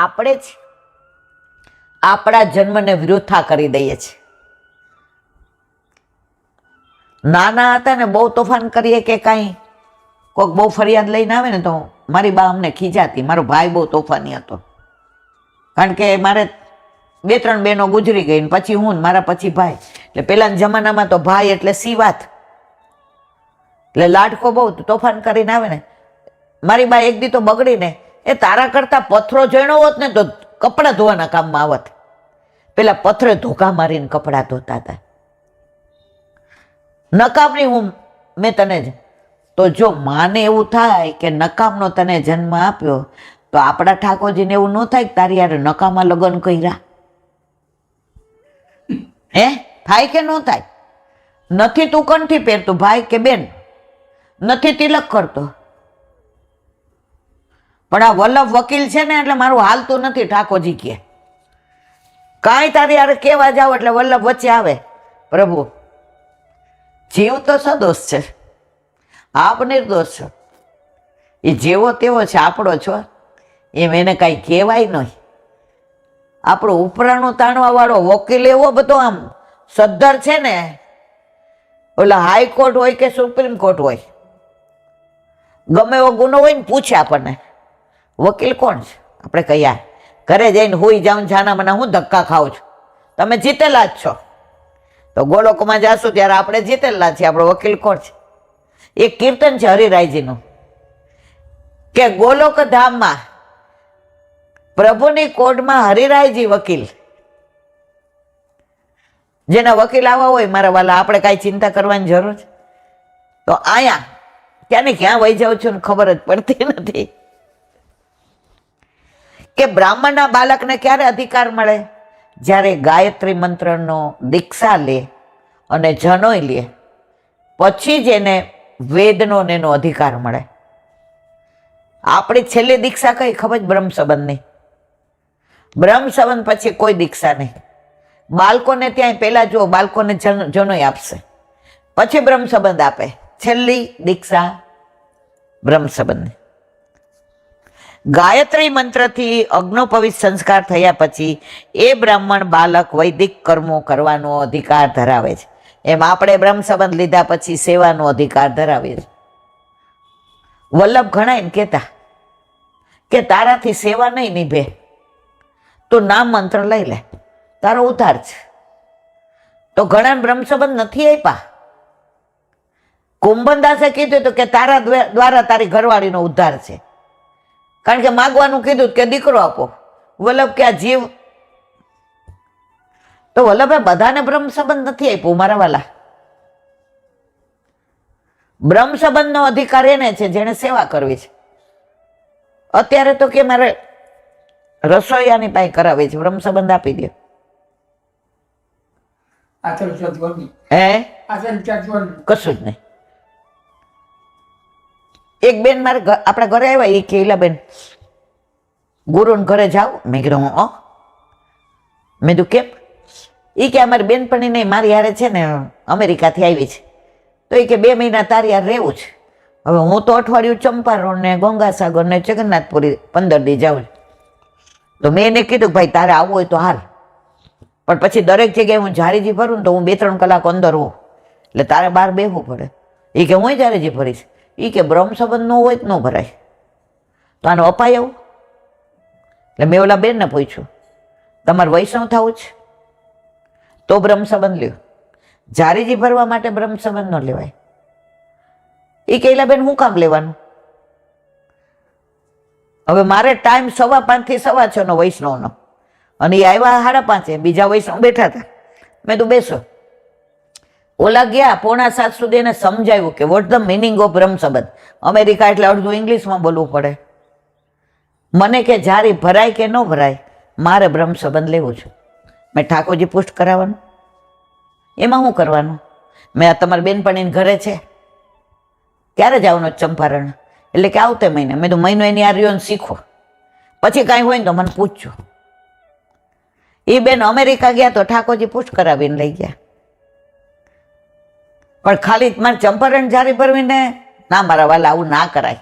A: આપણે જ આપણા જન્મને વૃથા કરી દઈએ છીએ. નાના હતા ને બહુ તોફાન કરીએ કે કાંઈ, કોઈક બહુ ફરિયાદ લઈને આવે ને તો મારી બા અમને ખીજાતી. મારો ભાઈ બહુ તોફાની હતો, કારણ કે મારે 2-3 બહેનો ગુજરી ગઈ, પછી હું, મારા પછી ભાઈ. એટલે પેલાના જમાનામાં તો ભાઈ એટલે વાત, એટલે લાડકો બહુ તોફાન કરીને આવે ને. મારી બા એક દી તો બગડીને, એ તારા કરતા પથ્થરો જણો હોત ને તો કપડાં ધોવાના કામમાં આવત. પેલા પથ્થરે ધોકા મારીને કપડાં ધોતા હતા. નકામની હું મેં તને જ. તો જો માને એવું થાય કે નકામનો તને જન્મ આપ્યો, તો આપણા ઠાકોરજીને એવું ન થાય કે તારી યાર નકામા લગ્ન કર્યા? થાય કે ન થાય? નથી તું કંઠી પહેરતું ભાઈ કે બેન, નથી તિલક કરતો, પણ આ વલ્લભ વકીલ છે ને એટલે મારું હાલતું નથી. ઠાકોરજી કે કાંઈ તારી યાર કેવા જાવ એટલે વલ્લભ વચ્ચે આવે. પ્રભુ જીવ તો સદોષ છે, આપ નિર્દોષ છો. એ જેવો તેવો છે, આપણો છો, એમ એને કાંઈ કહેવાય નહીં. આપણો ઉપરાણું તાણવા વાળો વકીલ એવો બધો આમ સદ્ધર છે ને, ઓલા હાઈકોર્ટ હોય કે સુપ્રીમ કોર્ટ હોય, ગમે એવો ગુનો હોય ને પૂછે આપણને વકીલ કોણ છે, આપણે કહીએ ઘરે જઈને હુઈ જાઉં જાના મને હું ધક્કા ખાઉં છું, તમે જીતેલા જ છો. તો ગોલોકમાં જાશું ત્યારે આપણે જીતેલા છીએ, આપણો વકીલ કોણ છે? એક કીર્તન છે હરિરાયજીનું કે ગોલોક ધામમાં પ્રભુની કોર્ટમાં હરિરાયજી વકીલ. જેના વકીલ આવા હોય મારા વાલા, આપણે કાંઈ ચિંતા કરવાની જરૂર છે? તો અહીંયા ક્યાં ને ક્યાં વહી જાઉં છું ને ખબર જ પડતી નથી. કે બ્રાહ્મણના બાળકને ક્યારે અધિકાર મળે? જ્યારે ગાયત્રી મંત્રનો દીક્ષા લે અને જનોય લે, પછી જ એને વેદનો ને એનો અધિકાર મળે. આપણી છેલ્લી દીક્ષા કઈ ખબર? બ્રહ્મ સંબંધની. બ્રહ્મ સંબંધ પછી કોઈ દીક્ષા નહીં. બાળકોને ત્યાં પહેલા જો બાળકોને જનોય આપશે, પછી બ્રહ્મ સંબંધ આપે. છેલ્લી દીક્ષા બ્રહ્મ સંબંધની. ગાયત્રી મંત્રથી અગ્નોપવિત સંસ્કાર થયા પછી એ બ્રાહ્મણ બાળક વૈદિક કર્મો કરવાનો અધિકાર ધરાવે છે. એમ આપણે બ્રહ્મ સંબંધ લીધા પછી સેવાનો અધિકાર ધરાવીએ છીએ. વલ્લભ ઘણા એમ કહેતા કે તારાથી સેવા નહીં નિભે, તું નામ મંત્ર લઈ લે, તારો ઉદ્ધાર છે. તો ઘણા બ્રહ્મ સંબંધ નથી આપ્યા. કુંભનદાસે કીધું હતું કે તારા દ્વારા તારી ઘરવાળીનો ઉદ્ધાર છે, કારણ કે માગવાનું કીધું કે દીકરો આપો. વલ્લભ કે આ જીવ, તો વલ્લભે બધાને બ્રહ્મ સંબંધ નથી આપ્યું મારા વાલા. બ્રહ્મ સંબંધનો અધિકાર એને છે જેને સેવા કરવી છે. અત્યારે તો કે મારે રસોઈયાની પાસે કરાવે છે, બ્રહ્મ સંબંધ આપી દે. હે કશું જ નહીં. એક બેન મારે આપણા ઘરે આવ્યા, એ કે ઈલા ગુરુને ઘરે જાઓ. મેં કીધું હું મેં કીધું કેમ? એ કે અમારી બેનપણી મારી હારે છે ને અમેરિકાથી આવી છે, તો એ કે 2 મહિના તારી હારે રહેવું છે. હવે હું તો અઠવાડિયું ચંપારણ ને ગંગાસાગર ને જગન્નાથપુરી 15 દી જાઉં. તો મેં એને કીધું ભાઈ તારે આવવું હોય તો હાલ, પણ પછી દરેક જગ્યાએ હું જારીજી ભરું ને તો હું 2-3 કલાક અંદર હોઉં, એટલે તારે બહાર બેસવું પડે. એ કે હું જારીજી ભરીશ. એ કે બ્રહ્મ સંબંધ ન હોય તો ન ભરાય, તો આનો અપાય એવું. એટલે મેં ઓલા બેનને પૂછ્યું, તમારે વૈષ્ણવ થવું છે તો બ્રહ્મ સંબંધ લ્યો, જારીજી ભરવા માટે બ્રહ્મ સંબંધ ન લેવાય. એ કહેલા બેન હું કામ લેવાનું? હવે મારે ટાઈમ 5:15 થી 6:15 નો વૈષ્ણવનો, અને એ આવ્યા 5:30, બીજા વૈષ્ણવ બેઠા હતા. મેં તો બેસો. ઓલા ગયા 6:45 સુધી એને સમજાવ્યું કે વોટ ધ મિનિંગ ઓફ બ્રહ્મ સંબંધ. અમેરિકા એટલે અડધું ઇંગ્લિશમાં બોલવું પડે. મને કે જારી ભરાય કે ન ભરાય, મારે બ્રહ્મ સંબંધ લેવું છે. મેં ઠાકોરજી પુષ્ટ કરાવવાનું, એમાં શું કરવાનું? મેં આ તમારી બેનપણીને ઘરે છે, ક્યારે જવાનું ચંપારણ? એટલે કે આવતે મહિને. મેં તો મહિનો એની આ રહ્યો શીખો, પછી કાંઈ હોય ને તો મને પૂછજો. એ બેન અમેરિકા ગયા તો ઠાકોરજી પુષ્ટ કરાવીને લઈ ગયા, પણ ખાલી મારે ચંપારણ જારી ભરવીને ના, મારા વાલા આવું ના કરાય.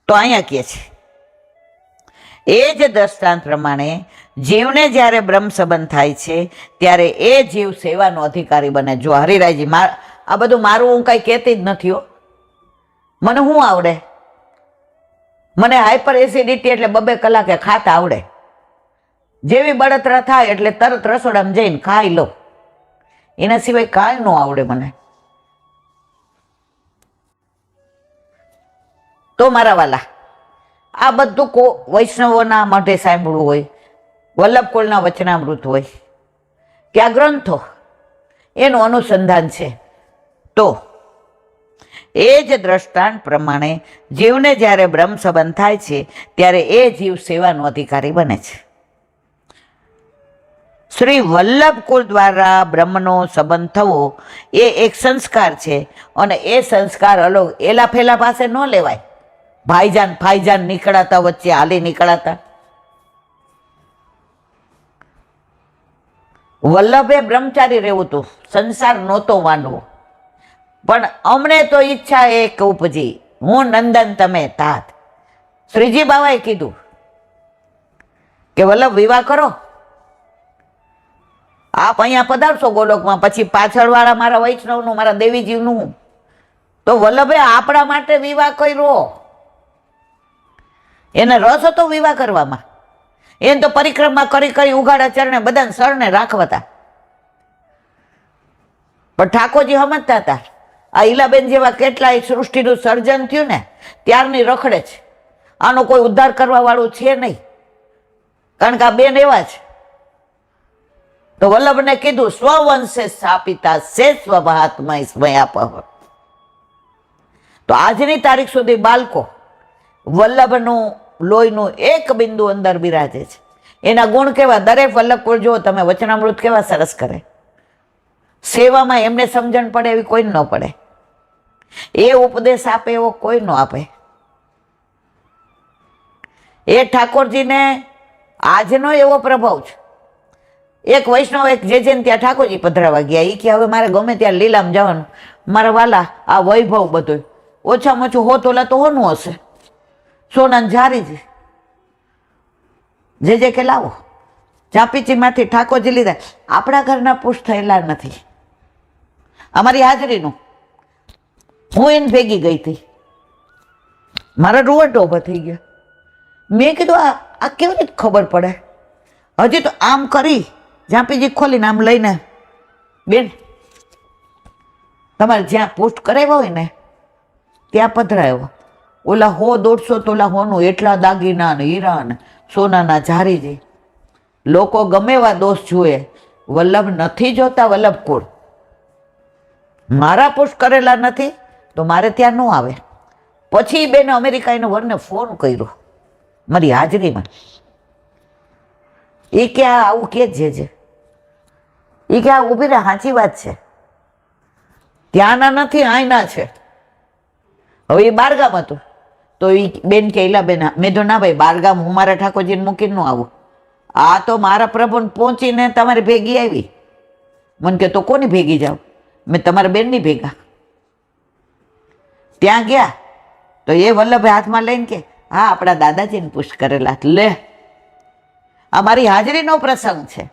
A: તો અહીંયા કહે છે એ જ દ્રષ્ટાંત પ્રમાણે જીવને જ્યારે બ્રહ્મ સંબંધ થાય છે ત્યારે એ જીવ સેવાનો અધિકારી બને. જો હરિરાયજી, આ બધું મારું હું કઈ કહેતી જ નથી હો, મને શું આવડે? મને હાઈપર એસિડિટી એટલે 2 કલાકે ખાતા આવડે. જેવી બળતરા થાય એટલે તરત રસોડામાં જઈને ખાઈ લો, એના સિવાય કાંઈ ન આવડે મને. તો મારા વાલા, આ બધું વૈષ્ણવોના મઢે સાંભળવું હોય, વલ્લભકુળના વચનામૃત હોય કે આ ગ્રંથો, એનું અનુસંધાન છે. તો એ જ દ્રષ્ટાંત પ્રમાણે જીવને જ્યારે બ્રહ્મ સંબંધ થાય છે ત્યારે એ જીવ સેવાનો અધિકારી બને છે. શ્રી વલ્લભકુળ દ્વારા બ્રહ્મનો સંબંધ થવો એ એક સંસ્કાર છે, અને એ સંસ્કાર અલગ એલા ફેલા પાસે ન લેવાય. ભાઈજાન ફાઈજાન નીકળાતા, વચ્ચે હાલી નીકળાતા. વલ્લભે બ્રહ્મચારી રહેવું હતું, સંસાર નહોતો માંડવો. પણ અમને તો ઈચ્છા એક ઉપજી, હું નંદન તમે તાત. શ્રીજી બાવાએ કીધું કે વલ્લભ વિવાહ કરો, આપ અહીંયા પધારશો ગોલોકમાં, પછી પાછળવાળા મારા વૈષ્ણવનું, મારા દેવીજીવનું. તો વલ્લભે આપણા માટે વિવાહ કર્યો. એને રસ હતો વિવાહ કરવામાં. એને તો પરિક્રમા કરી કરી ઉઘાડા ચરણે બધાને શરણે રાખવાતા. પણ ઠાકોરજી સમજતા હતા, આ ઈલાબેન જેવા કેટલાય સૃષ્ટિનું સર્જન થયું ને ત્યારની રખડે છે, આનો કોઈ ઉદ્ધાર કરવા વાળું છે નહીં, કારણ કે આ બેન એવા છે. તો વલ્લભને કીધું સ્વવંશે સ્થાપિતા સે સ્વભાત્મા સ્મયાપહ. તો આજની તારીખ સુધી બાળકો વલ્લભનું લોહીનું એક બિંદુ અંદર બિરાજે છે. એના ગુણ કેવા! દરેક વલ્લભકુળ જો તમે વચનામૃત કેવા સરસ કરે. સેવામાં એમને સમજણ પડે એવી કોઈ ન પડે, એ ઉપદેશ આપે એવો કોઈ ન આપે. એ ઠાકોરજીને આજનો એવો પ્રભાવ છે. એક વૈષ્ણવ એક જે ત્યાં ઠાકોરજી પધરાવા ગયા, એ કે હવે મારે ગમે ત્યાં લીલામ જવાનું, મારા વાલા આ વૈભવ બધું ઓછામાં ઓછું 100 તોલા તો હોનું હશે, સોના જારી જે કે લાવો. ચાપીચીમાંથી ઠાકોરજી લીધા. આપણા ઘરના પુષ્ટ થયેલા નથી. અમારી હાજરીનું હું એને ભેગી ગઈ હતી, મારા રૂવટો ઊભા થઈ ગયા. મેં કીધું આ કેવી રીતે ખબર પડે? હજી તો આમ કરી ઝાંપીજી ખોલીને આમ લઈને, બેન તમારે જ્યાં પુષ્ટ કરાવ્યા હોય ને ત્યાં પધરાયો. ઓલા 100-150 તોલા હોનું, એટલા દાગીના ને હીરા ને સોનાના જારીજી. લોકો ગમે એવા દોષ જુએ, વલ્લભ નથી જોતા. વલ્લભકુળ મારા પુષ્ટ કરેલા નથી તો મારે ત્યાં ન આવે. પછી બેન અમેરિકા એના વરને ફોન કર્યો મારી હાજરીમાં, એ કે આ આવું કે છે એ કે આ ઊભી રહે, સાચી વાત છે, ત્યાંના નથી અહીંના છે. હવે એ બારગામ હતું તો એ બેન કે એલા બેન, મેં તો ના ભાઈ બારગામ હું મારા ઠાકોરજીને મૂકીને ન આવું, આ તો મારા પ્રભુને પહોંચીને તમારી ભેગી આવી. મને કે તો કોની ભેગી જાવ? મેં તમારા બેનની ભેગા. ત્યાં ગયા તો એ વલ્લભભાઈ હાથમાં લઈને કે હા આપણા દાદાજીને પુષ્ટ કરેલા. લે આ મારી હાજરીનો પ્રસંગ છે.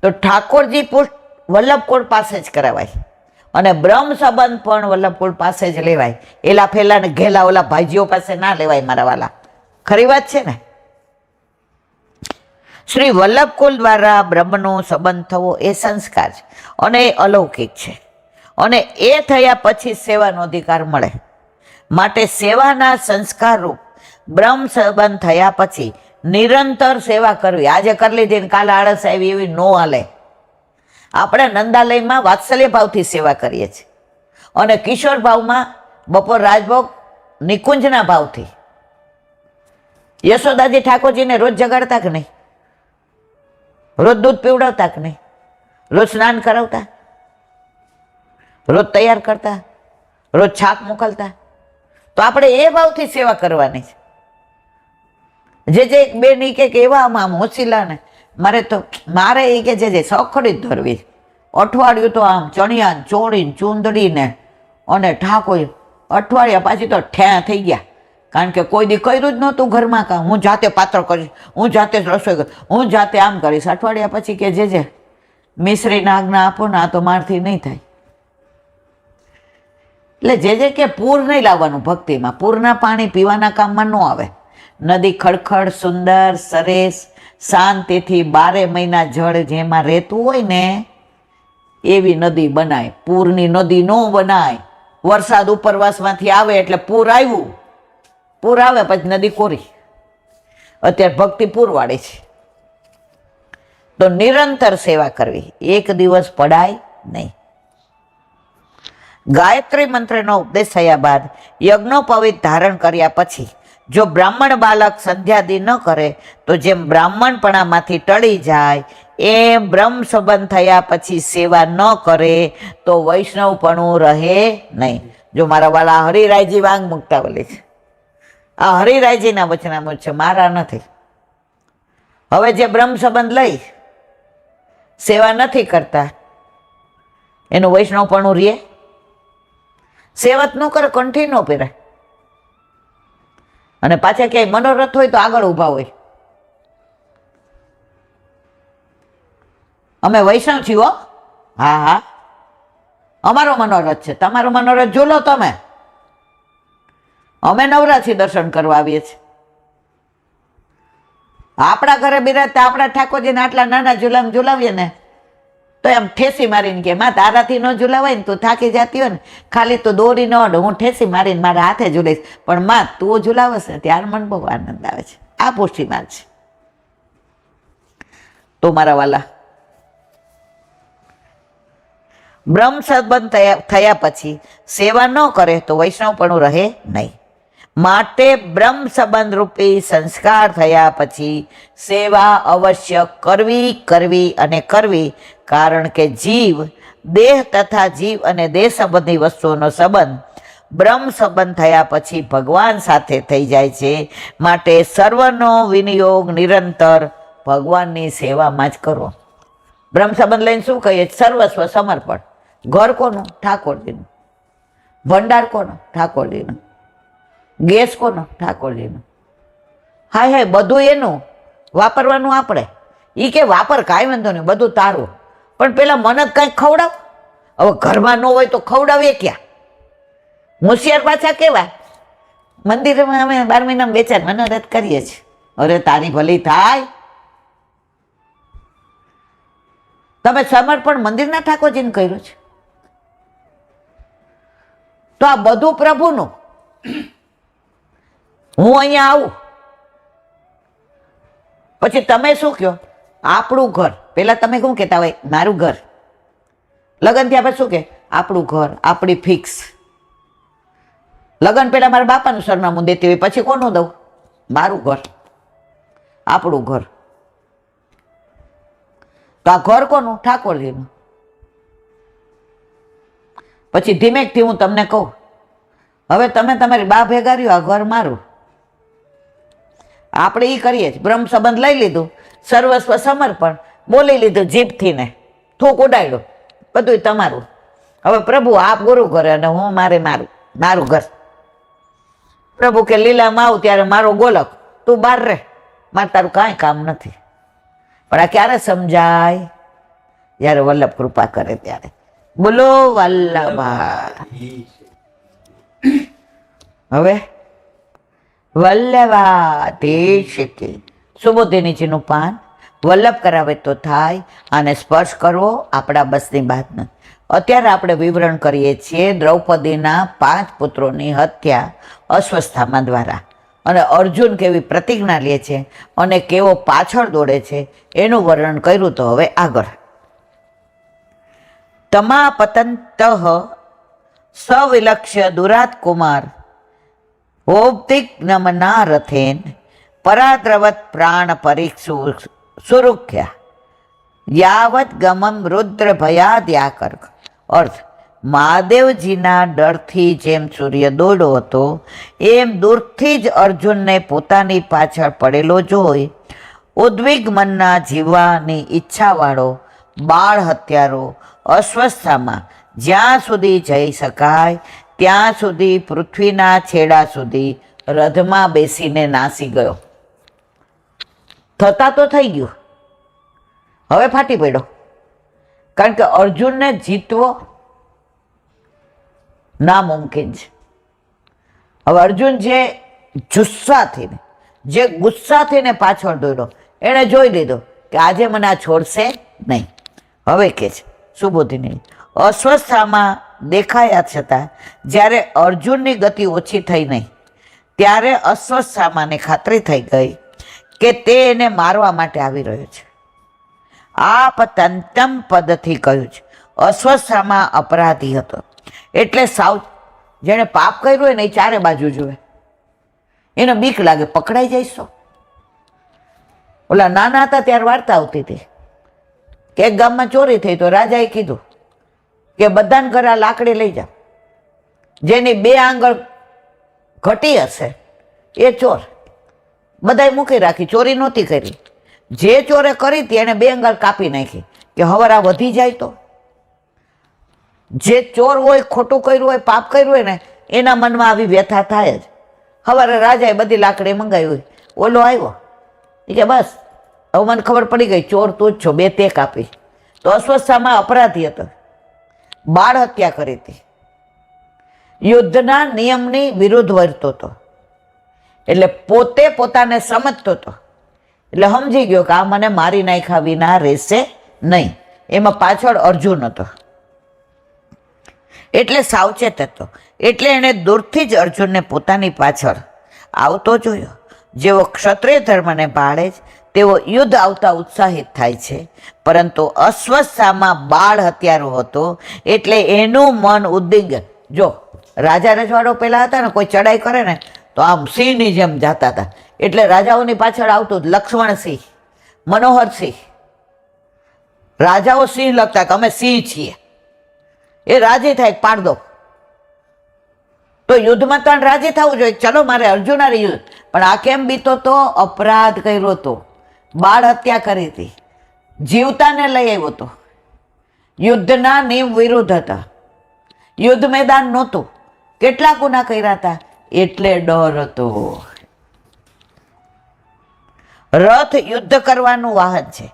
A: તો ઠાકોરજી પુષ્ટ વલ્લભકુળ પાસે જ કરાવાય અને બ્રહ્મ સંબંધ પણ વલ્લભકુળ પાસે જ લેવાય. એલા ફેલા ને ઘેલા ઓલા ભાઈજીઓ પાસે ના લેવાય મારા વાલા. ખરી વાત છે ને? શ્રી વલ્લભકુળ દ્વારા બ્રહ્મનો સંબંધ થવો એ સંસ્કાર છે અને એ અલૌકિક છે અને એ થયા પછી સેવાનો અધિકાર મળે. માટે સેવાના સંસ્કાર રૂપ બ્રહ્મ સંબંધ થયા પછી નિરંતર સેવા કરવી. આજે કરી લીધી ને કાલે આળસ આવી એવી ન હાલે. આપણે નંદાલયમાં વાત્સલ્ય ભાવથી સેવા કરીએ છીએ અને કિશોર ભાવમાં બપોર રાજભોગ નિકુંજના ભાવથી. યશોદાજી ઠાકોરજીને રોજ જગાડતા કે નહીં? રોજ દૂધ પીવડાવતા કે નહીં? રોજ સ્નાન કરાવતા? રોજ તૈયાર કરતા? રોજ છાક મોકલતા? તો આપણે એ ભાવથી સેવા કરવાની છે. જે એક બેન એ કે એવા આમ હોશીલા ને મારે એ કે જે સખડી જ ધરવી, અઠવાડિયું તો આમ ચણિયા ચોળીને ચૂંદડીને અને ઠાકોર અઠવાડિયા પાછી તો ઠ્યા થઈ ગયા. કારણ કે કોઈ દી કર્યું જ નહોતું ઘરમાં કામ. હું જાતે પાત્ર કરીશ, હું જાતે રસોઈ કરીશ, હું જાતે આમ કરીશ. અઠવાડિયા પછી કે જે મિશ્રીને આજ્ઞા આપો ને આ તો મારથી નહીં થાય. એટલે જે કે પૂર નહીં લાવવાનું ભક્તિમાં. પૂરના પાણી પીવાના કામમાં ન આવે. નદી ખડખડ સુંદર સરસ શાંતિથી 12 મહિના જળ જેમાં રહેતું હોય ને એવી નદી બનાય. પૂરની નદી ન બનાય. વરસાદ ઉપરવાસમાંથી આવે એટલે પૂર આવ્યું, પૂર આવે પછી નદી કોરી. અત્યારે ભક્તિ પૂરવાળી છે. તો નિરંતર સેવા કરવી, એક દિવસ પડાય નહીં. ગાયત્રી મંત્રનો ઉપદેશ થયા બાદ યજ્ઞોપવિત ધારણ કર્યા પછી જો બ્રાહ્મણ બાલક સંધ્યાદી ન કરે તો જેમ બ્રાહ્મણપણામાંથી ટળી જાય એમ બ્રહ્મ સંબંધ થયા પછી સેવા ન કરે તો વૈષ્ણવપણું રહે નહીં. જો મારા વાલા હરિરાયજી વાંગ મુકતા બોલે છે, આ હરિરાયજીના વચનામૃત છે, મારા નથી. હવે જે બ્રહ્મ સંબંધ લઈ સેવા નથી કરતા એનું વૈષ્ણવપણું રહે? સેવત ન કરે, કંઠી ન પહેરાય અને પાછા ક્યાંય મનોરથ હોય તો આગળ ઊભા હોય. અમે વૈષ્ણવ છીએ હો, હા હા અમારો મનોરથ છે, તમારો મનોરથ ઝૂલો તમે. અમે નવરાત્રી દર્શન કરવા આવીએ છીએ. આપણા ઘરે બિરાજતા આપણા ઠાકોરજીને આટલા નાના ઝુલામ ઝુલાવીએ ને તો એમ ઠેસી મારીને કે માં તારાથી ન ઝુલાવાય ને, તું થાકી જતી હોય ને, ખાલી તું દોરી ન અડો, હું ઠેસી મારીને મારા હાથે ઝૂલીશ, પણ માં તું ઝુલાવશ ને ત્યારે મને બહુ આનંદ આવે છે. આ પુષ્ટિ માર્ગ છે. તો મારા વાલા બ્રહ્મ સંબંધ થયા પછી સેવા ન કરે તો વૈષ્ણવપણું રહે નહીં. માટે બ્રહ્મ સંબંધ રૂપી સંસ્કાર થયા પછી સેવા અવશ્ય કરવી અને કરવી. કારણ કે જીવ દેહ તથા જીવ અને દેહ સંબંધી વસ્તુઓનો સંબંધ બ્રહ્મ સંબંધ થયા પછી ભગવાન સાથે થઈ જાય છે. માટે સર્વનો વિનિયોગ નિરંતર ભગવાનની સેવામાં જ કરવો. બ્રહ્મ સંબંધ લઈને શું કહીએ? સર્વસ્વ સમર્પણ. ઘર કોનું? ઠાકોરજીનું. ભંડાર કોનો? ઠાકોરજીનો. ગેસ કોનો? ઠાકોરજીનો. હાય હાય બધું એનું, વાપરવાનું આપણે. એ કે વાપર, કાંઈ વાંધો નહીં, બધું તારું, પણ પેલા મને જ કંઈક ખવડાવ. હવે ઘરમાં ન હોય તો ખવડાવીએ ક્યાં? હોશિયાર પાછા કેવા, મંદિરમાં અમે 12 મહિનામાં 2-4 મનોરથ કરીએ છીએ. અરે તારી ભલી થાય. તમે સમર્પણ મંદિરના ઠાકોરજીને કર્યું છે તો આ બધું પ્રભુનું. હું અહીંયા આવું પછી તમે શું કહો? આપણું ઘર. પેલા તમે શું કહેતા હોય? મારું ઘર. લગ્ન થયા પછી શું કે? આપણું ઘર, આપણી ફિક્સ. લગ્ન પેલા મારા બાપાનું સરનામું દેતી હોય, પછી કોનું દઉં? મારું ઘર, આપણું ઘર. તો આ ઘર કોનું? ઠાકોરજીનું. પછી ધીમેકથી હું તમને કહું, હવે તમે તમારી બા ભેગા રહ્યો, આ ઘર મારું. આપણે એ કરીએ છીએ, બ્રહ્મ સંબંધ લઈ લીધું, સર્વસ્વ સમર્પણ, બોલી લીધું જીભથી ને થૂક ઉડાડ્યું, બધું તમારું. હવે પ્રભુ આપ ગુરુ કરે અને હું મારું ઘર. પ્રભુ કે લીલામાં આવું ત્યારે મારો ગોલક, તું બહાર રહે, મારે તારું કાંઈ કામ નથી. પણ આ ક્યારે સમજાય? જ્યારે વલ્લભ કૃપા કરે ત્યારે. બોલો વલ્લભા. હવે વલ્લભાધીશ કી. સુબોધિનીજીનું પાન વલ્લભ કરાવે તો થાય, આને સ્પર્શ કરવો આપણા બસની વાત નથી. અત્યારે આપણે વિવરણ કરીએ છીએ દ્રૌપદીના 5 પુત્રોની હત્યા અશ્વસ્થામા દ્વારા, અને અર્જુન કેવી પ્રતિજ્ઞા લે છે અને કેવો પાછળ દોડે છે એનું વર્ણન કર્યું. તો હવે આગળ. તમા પતંત સવિલક્ષ્ય દુરાત કુમાર હોબ્ધિક નમના રથેન પરાદ્રવત પ્રાણ પરીક્ષુ સુરુખ્યા યાવત ગમમ રુદ્ર ભયાદ્યાકર. અર્થ, મહાદેવજીના ડરથી જેમ સૂર્ય દોડ્યો હતો એમ દૂરથી જ અર્જુનને પોતાની પાછળ પડેલો જોઈ ઉદ્વિગ મનના જીવવાની ઈચ્છાવાળો બાળ હત્યારો અશ્વસ્થામાં જ્યાં સુધી જઈ શકાય ત્યાં સુધી પૃથ્વીના છેડા સુધી રથમાં બેસીને નાસી ગયો. થતા તો થઈ ગયું, હવે ફાટી પડ્યો. કારણ કે અર્જુનને જીતવો નામુમકિન છે. હવે અર્જુન જે જુસ્સાથી ને જે ગુસ્સાથી ને પાછળ દોડ્યો, એણે જોઈ લીધો કે આજે મને આ છોડશે નહીં. હવે કે છે સુબોધિની, અસ્વસ્થામાં દેખાયા છતાં જ્યારે અર્જુનની ગતિ ઓછી થઈ નહીં ત્યારે અસ્વસ્થામાને ખાતરી થઈ ગઈ કે તે એને મારવા માટે આવી રહ્યો છે. આ પતંતમ પદથી કહ્યું છે. અસ્વસ્થામાં અપરાધી હતો એટલે સાવ જેણે પાપ કર્યું હોય ને એ ચારે બાજુ જુએ, એને બીક લાગે પકડાઈ જઈશો. ઓલા નાના હતા ત્યારે વાર્તા આવતી હતી કે એક ગામમાં ચોરી થઈ તો રાજાએ કીધું કે બધાને ઘરે આ લાકડી લઈ જાઓ, જેની 2 આંગળ ઘટી હશે એ ચોર. બધાએ મૂકી રાખી, ચોરી નહોતી કરી. જે ચોરે કરી હતી એને 2 આંગળ કાપી નાખી કે હવરા વધી જાય તો. જે ચોર હોય, ખોટું કર્યું હોય, પાપ કર્યું હોય ને એના મનમાં આવી વ્યથા થાય જ. હવારે રાજાએ બધી લાકડી મંગાવી હોય, ઓલો આવ્યો કે બસ હવે મને ખબર પડી ગઈ ચોર તું જ છો, 2 તે કાપી. તો અસ્વસ્થામાં અપરાધી હતો, બાળ હત્યા કરી હતી, યુદ્ધના નિયમની વિરુદ્ધ વર્તો હતો. એટલે પોતે પોતાને સમજતો હતો, એટલે સમજી ગયો કે આ મને મારી નાખ્યા વિના રહેશે નહીં. એમાં પાછળ અર્જુન હતો એટલે સાવચેત હતો. એટલે એણે દૂરથી જ અર્જુનને પોતાની પાછળ આવતો જોયો. જેવો ક્ષત્રિય ધર્મને પાળે જ તેઓ યુદ્ધ આવતા ઉત્સાહિત થાય છે, પરંતુ અસ્વસ્થામાં બાળ હત્યારો હતો એટલે એનું મન ઉદ્વિગ્ન. જો રાજા રજવાડો પહેલાં હતા ને, કોઈ ચડાઈ કરે ને તો આમ સિંહની જેમ જતા હતા. એટલે રાજાઓની પાછળ આવતું લક્ષ્મણસિંહ, મનોહરસિંહ. રાજાઓ સિંહ લગતા કે અમે સિંહ છીએ, એ રાજી થાય પાડ દો. તો યુદ્ધમાં તો રાજી થવું જોઈએ, ચલો મારે અર્જુન હારે યુદ્ધ. પણ આ કેમ બીતો તો? અપરાધ કર્યો હતો, બાળ હત્યા કરી હતી, જીવતાને લઈ આવ્યો હતો, યુદ્ધના નિયમ વિરુદ્ધ હતા, યુદ્ધ મેદાન નહોતું, કેટલા ગુના કર્યા હતા, એટલે ડર હતો. રથ યુદ્ધ કરવાનું વાહન છે,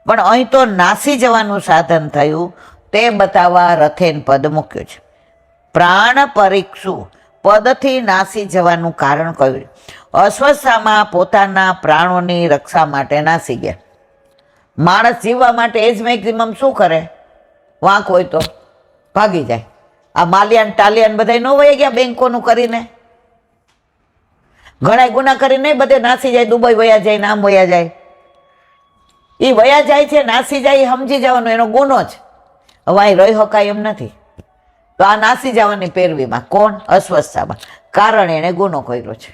A: પણ અહીં તો નાસી જવાનું સાધન થયું તે બતાવવા રથેન પદ મૂક્યું છે. પ્રાણ પરીક્ષુ પદથી નાસી જવાનું કારણ કહ્યું. અસ્વસ્થામાં પોતાના પ્રાણોની રક્ષા માટે નાસી ગયા. માણસ જીવવા માટે એ જ મેક્સિમમ શું કરે? વાંક હોય તો ભાગી જાય. આ માલિયાન ટાલિયાન બધા ન વહી ગયા બેંકોનું કરીને, ઘણા ગુના કરીને બધે નાસી જાય, દુબઈ વયા જાય, નામ વયા જાય. એ વયા જાય છે, નાસી જાય, સમજી જવાનું એનો ગુનો જ. હવે અહીં રહી શકાય એમ નથી. તો આ નાસી જવાની પેરવીમાં કોણ? અસ્વસ્થામાં, કારણ એણે ગુનો કર્યો છે.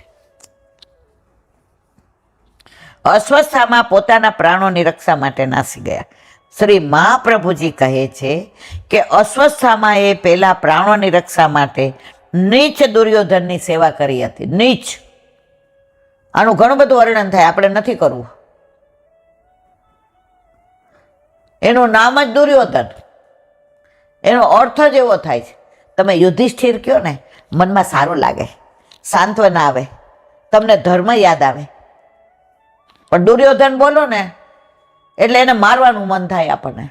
A: અસ્વસ્થામાં પોતાના પ્રાણોની રક્ષા માટે નાસી ગયા. શ્રી મહાપ્રભુજી કહે છે કે અસ્વસ્થામાં એ પહેલા પ્રાણોની રક્ષા માટે નીચ દુર્યોધનની સેવા કરી હતી. નીચ, આનું ઘણું બધું વર્ણન થાય, આપણે નથી કરવું. એનું નામ જ દુર્યોધન, એનો અર્થ જ એવો થાય છે. તમે યુધિષ્ઠિર કહો ને, મનમાં સારું લાગે, સાંત્વના આવે, તમને ધર્મ યાદ આવે. પણ દુર્યોધન બોલો ને એટલે એને મારવાનું મન થાય આપણને.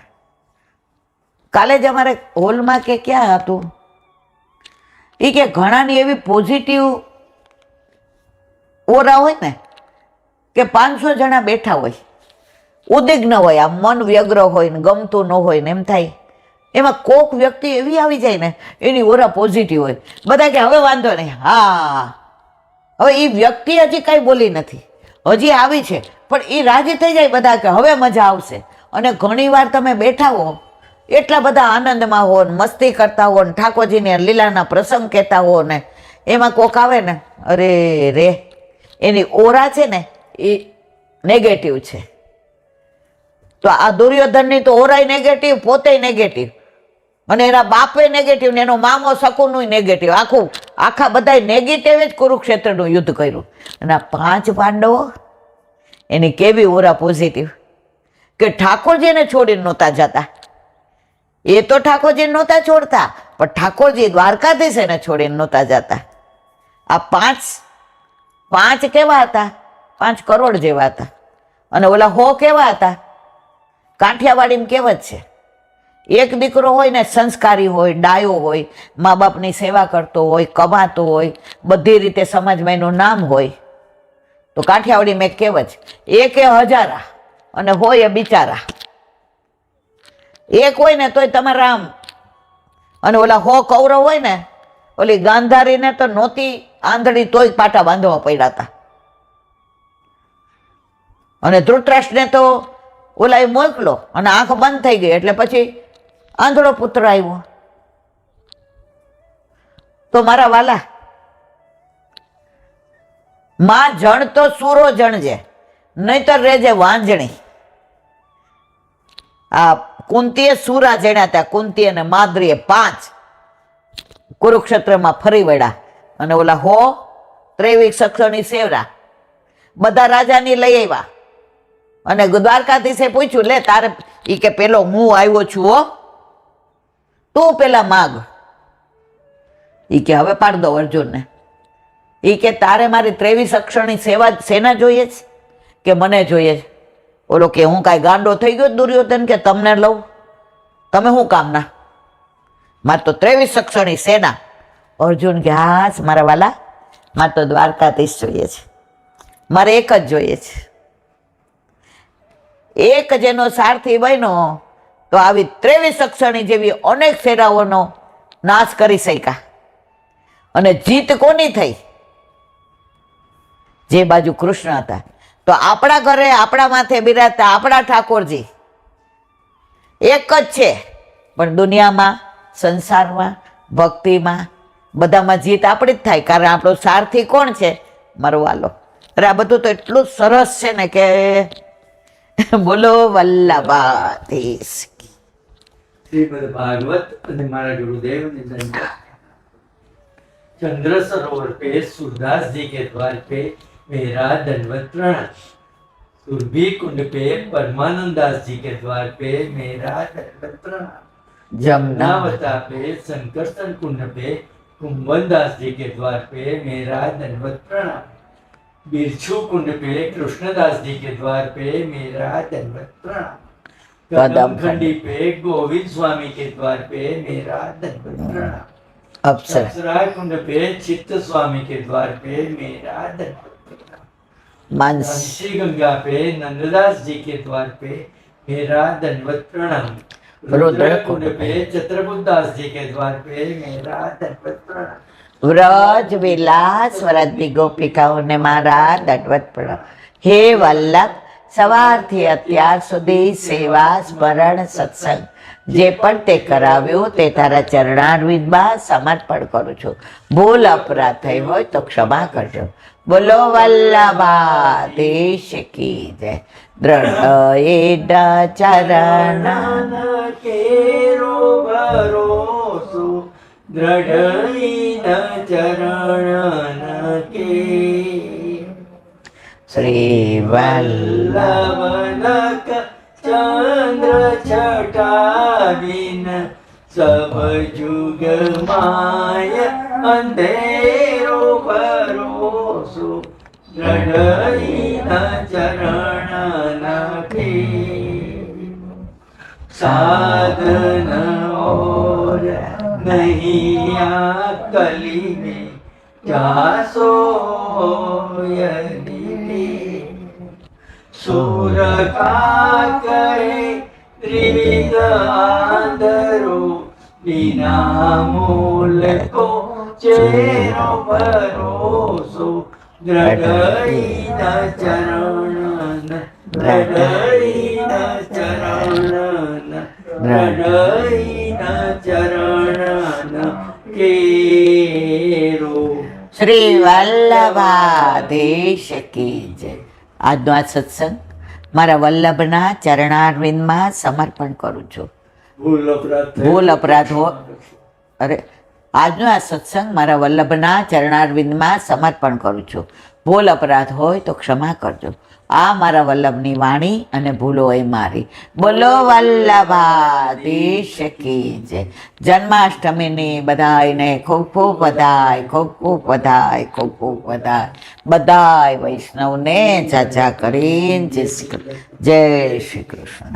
A: કાલે જ અમારે હોલમાં કે ક્યાં હતું એ કે ઘણાની એવી પોઝિટિવ ઓરા હોય ને કે 500 જણા બેઠા હોય, ઉદ્વિગ્ન હોય, આમ મન વ્યગ્ર હોય ને ગમતું ન હોય ને એમ થાય. એમાં કોક વ્યક્તિ એવી આવી જાય ને એની ઓરા પોઝિટિવ હોય, બધા કે હવે વાંધો નહીં. હા, હવે એ વ્યક્તિ હજી કાંઈ બોલી નથી, હજી આવી છે, પણ એ રાજી થઈ જાય બધા કે હવે મજા આવશે. અને ઘણી વાર તમે બેઠા હો, એટલા બધા આનંદમાં હો ને મસ્તી કરતા હો ને ઠાકોરજીને લીલાના પ્રસંગ કહેતા હો ને એમાં કોક આવે ને, અરે રે, એની ઓરા છે ને એ નેગેટિવ છે. તો આ દુર્યોધનની તો ઓરાય નેગેટિવ, પોતે નેગેટિવ, અને એના બાપે નેગેટિવ ને એનો મામો શકુનું નેગેટિવ. આખા બધા નેગેટિવ જ કુરુક્ષેત્રનું યુદ્ધ કર્યું. અને આ 5 પાંડવો, એની કેવી ઓરા પોઝિટિવ કે ઠાકોરજીને છોડીને નહોતા જતા. એ તો ઠાકોરજીને નહોતા છોડતા, પણ ઠાકોરજી દ્વારકાધીશને છોડીને નહોતા જતા. આ 5 કેવા હતા? 5 કરોડ જેવા હતા. અને ઓલા 100 કેવા હતા? કાઠિયાવાડીમાં કહેવત છે, એક દીકરો હોય ને સંસ્કારી હોય, ડાયો હોય, મા બાપની સેવા કરતો હોય, કમાતો હોય, બધી રીતે સમાજમાં એનું નામ હોય, તો કાઠિયાવાડીમાં એક કહેવત છે, એક એ હજારા અને હોય એ બિચારા. એક હોય ને તોય તમારા આમ, અને ઓલા 100 કૌરવ હોય ને, ઓલી ગાંધારીને તો નહોતી આંધળી તોય પાટા બાંધવા પડ્યા હતા. અને ધૃતરાષ્ટ્રને તો ઓલા એ મોકલો અને આંખ બંધ થઈ ગઈ એટલે પછી આંધળો પુત્ર આવ્યો. તો મારા વાલા, માં જણ તો સૂરો જણજે, નહીતર રેજે વાંજણી. આ કુંતીએ સૂરા જણ્યા હતા, કુંતી અને માદ્રીએ 5 કુરુક્ષેત્રમાં ફરી વળ્યા. અને ઓલા 23 શખ્સોની સેવરા બધા રાજાની લઈ આવ્યા. અને દ્વારકાધીશે પૂછ્યું, લે તારે, ઈ કે પેલો હું આવ્યો છું હો, તું પેલા માગ. ઈ કે હવે પાડ દો અર્જુનને. ઈ કે તારે મારી 23 અક્ષરની સેના જોઈએ છે કે મને જોઈએ છે? ઓલો કે હું કાંઈ ગાંડો થઈ ગયો દુર્યોધન કે તમને લઉં? તમે શું કામના? મારે તો 23 અક્ષરની સેના. અર્જુન કે હા મારા વાલા, મારે તો દ્વારકાધીશ જોઈએ છે, મારે એક જ જોઈએ છે. એક જેનો સારથી બન્યો તો આવી 23 અક્ષરની જેવી અનેક સેનાઓનો નાશ કરી શક્યા. અને જીત કોની થઈ? જે બાજુ કૃષ્ણ હતા. તો આપણા ઘરે આપણા માથે બિરાજતા આપણા ઠાકોરજી એક જ છે, પણ દુનિયામાં, સંસારમાં, ભક્તિમાં, બધામાં જીત આપણી જ થાય. કારણ આપણો સારથી કોણ છે? મારો વાલો. અરે આ બધું તો એટલું સરસ છે ને કે બોલો વલ્લભાધીશ.
B: શ્રીમદ ભાગવત અને મારા गुरुदेव ने चंद्र सरोवर पे सूरदास जी के द्वार पे मेरा दंडवत प्रणाम. सुरभि कुंड पे परमानंद दास जी के द्वार पे मेरा दंडवत प्रणाम. जमुनावता पे संकर्षण कुंड पे कुंभन दास जी के द्वार पे मेरा दंडवत प्रणाम. बिरछू कुंड पे कृष्णदास जी के द्वार पे मेरा दंडवत प्रणाम. कदम खंडी पे गोविंद स्वामी के द्वार पे मेरा दंडवत प्रणाम. अप्सरा कुंड पे चित्त स्वामी के द्वार पे मेरा दंडवत प्रणाम. मानसी गंगा पे नंददास जी के द्वार पे मेरा दंडवत प्रणाम. रुद्र कुंड पे चित्रबुद्धास जी के द्वार पे मेरा दंडवत प्रणाम.
A: વ્રજ વિલાસ વ્રજની ગોપિકાઓને મારા દંડવત પ્રણામ. હે વલ્લભ, સવારથી અત્યાર સુધી સેવા, સ્મરણ, સત્સંગ જે પણ તે કરાવ્યું તે તારા ચરણારવિંદમાં સમર્પણ કરું છું. ભૂલ અપરાધ થઈ હોય તો ક્ષમા કરજો. બોલો વલ્લભાધીશ કી જય. દ્રઢ એડ ચરણ
B: કેરો ભરોસો દ્રઢ ચરણ કે
A: શ્રી વલ્લભ
B: વલ્લભનક ચંદ્ર છટાવીન સબ જુગ માય અંધેરો ભરોસો દ્રઢ ચરણ કે साधन और नहीं कली में जासो यदि सुर का कहे त्रिविध आंधरो बिना मूल को चेरो भरोसो द्रढ़ चरण દ્રઢ ચરણ કેરો.
A: શ્રી વલ્લભાધીશ કી જય. આજનો આ સત્સંગ મારા વલ્લભના ચરણારવિંદમાં સમર્પણ કરું છું. ભૂલ અપરાધ હો અરે આજનો આ સત્સંગ મારા વલ્લભના ચરણારવિંદમાં સમર્પણ કરું છું. ભૂલ અપરાધ હોય તો ક્ષમા કરજો. આ મારા વલ્લભની વાણી અને ભૂલો એ મારી. બોલો વલ્લભાધીશ કી જય. જન્માષ્ટમીની બધાયને ખૂબ ખૂબ વધાય, ખૂબ ખૂબ વધાય, ખૂબ ખૂબ વધાય. બધાય વૈષ્ણવને ચાચા કરીને જય શ્રી કૃષ્ણ.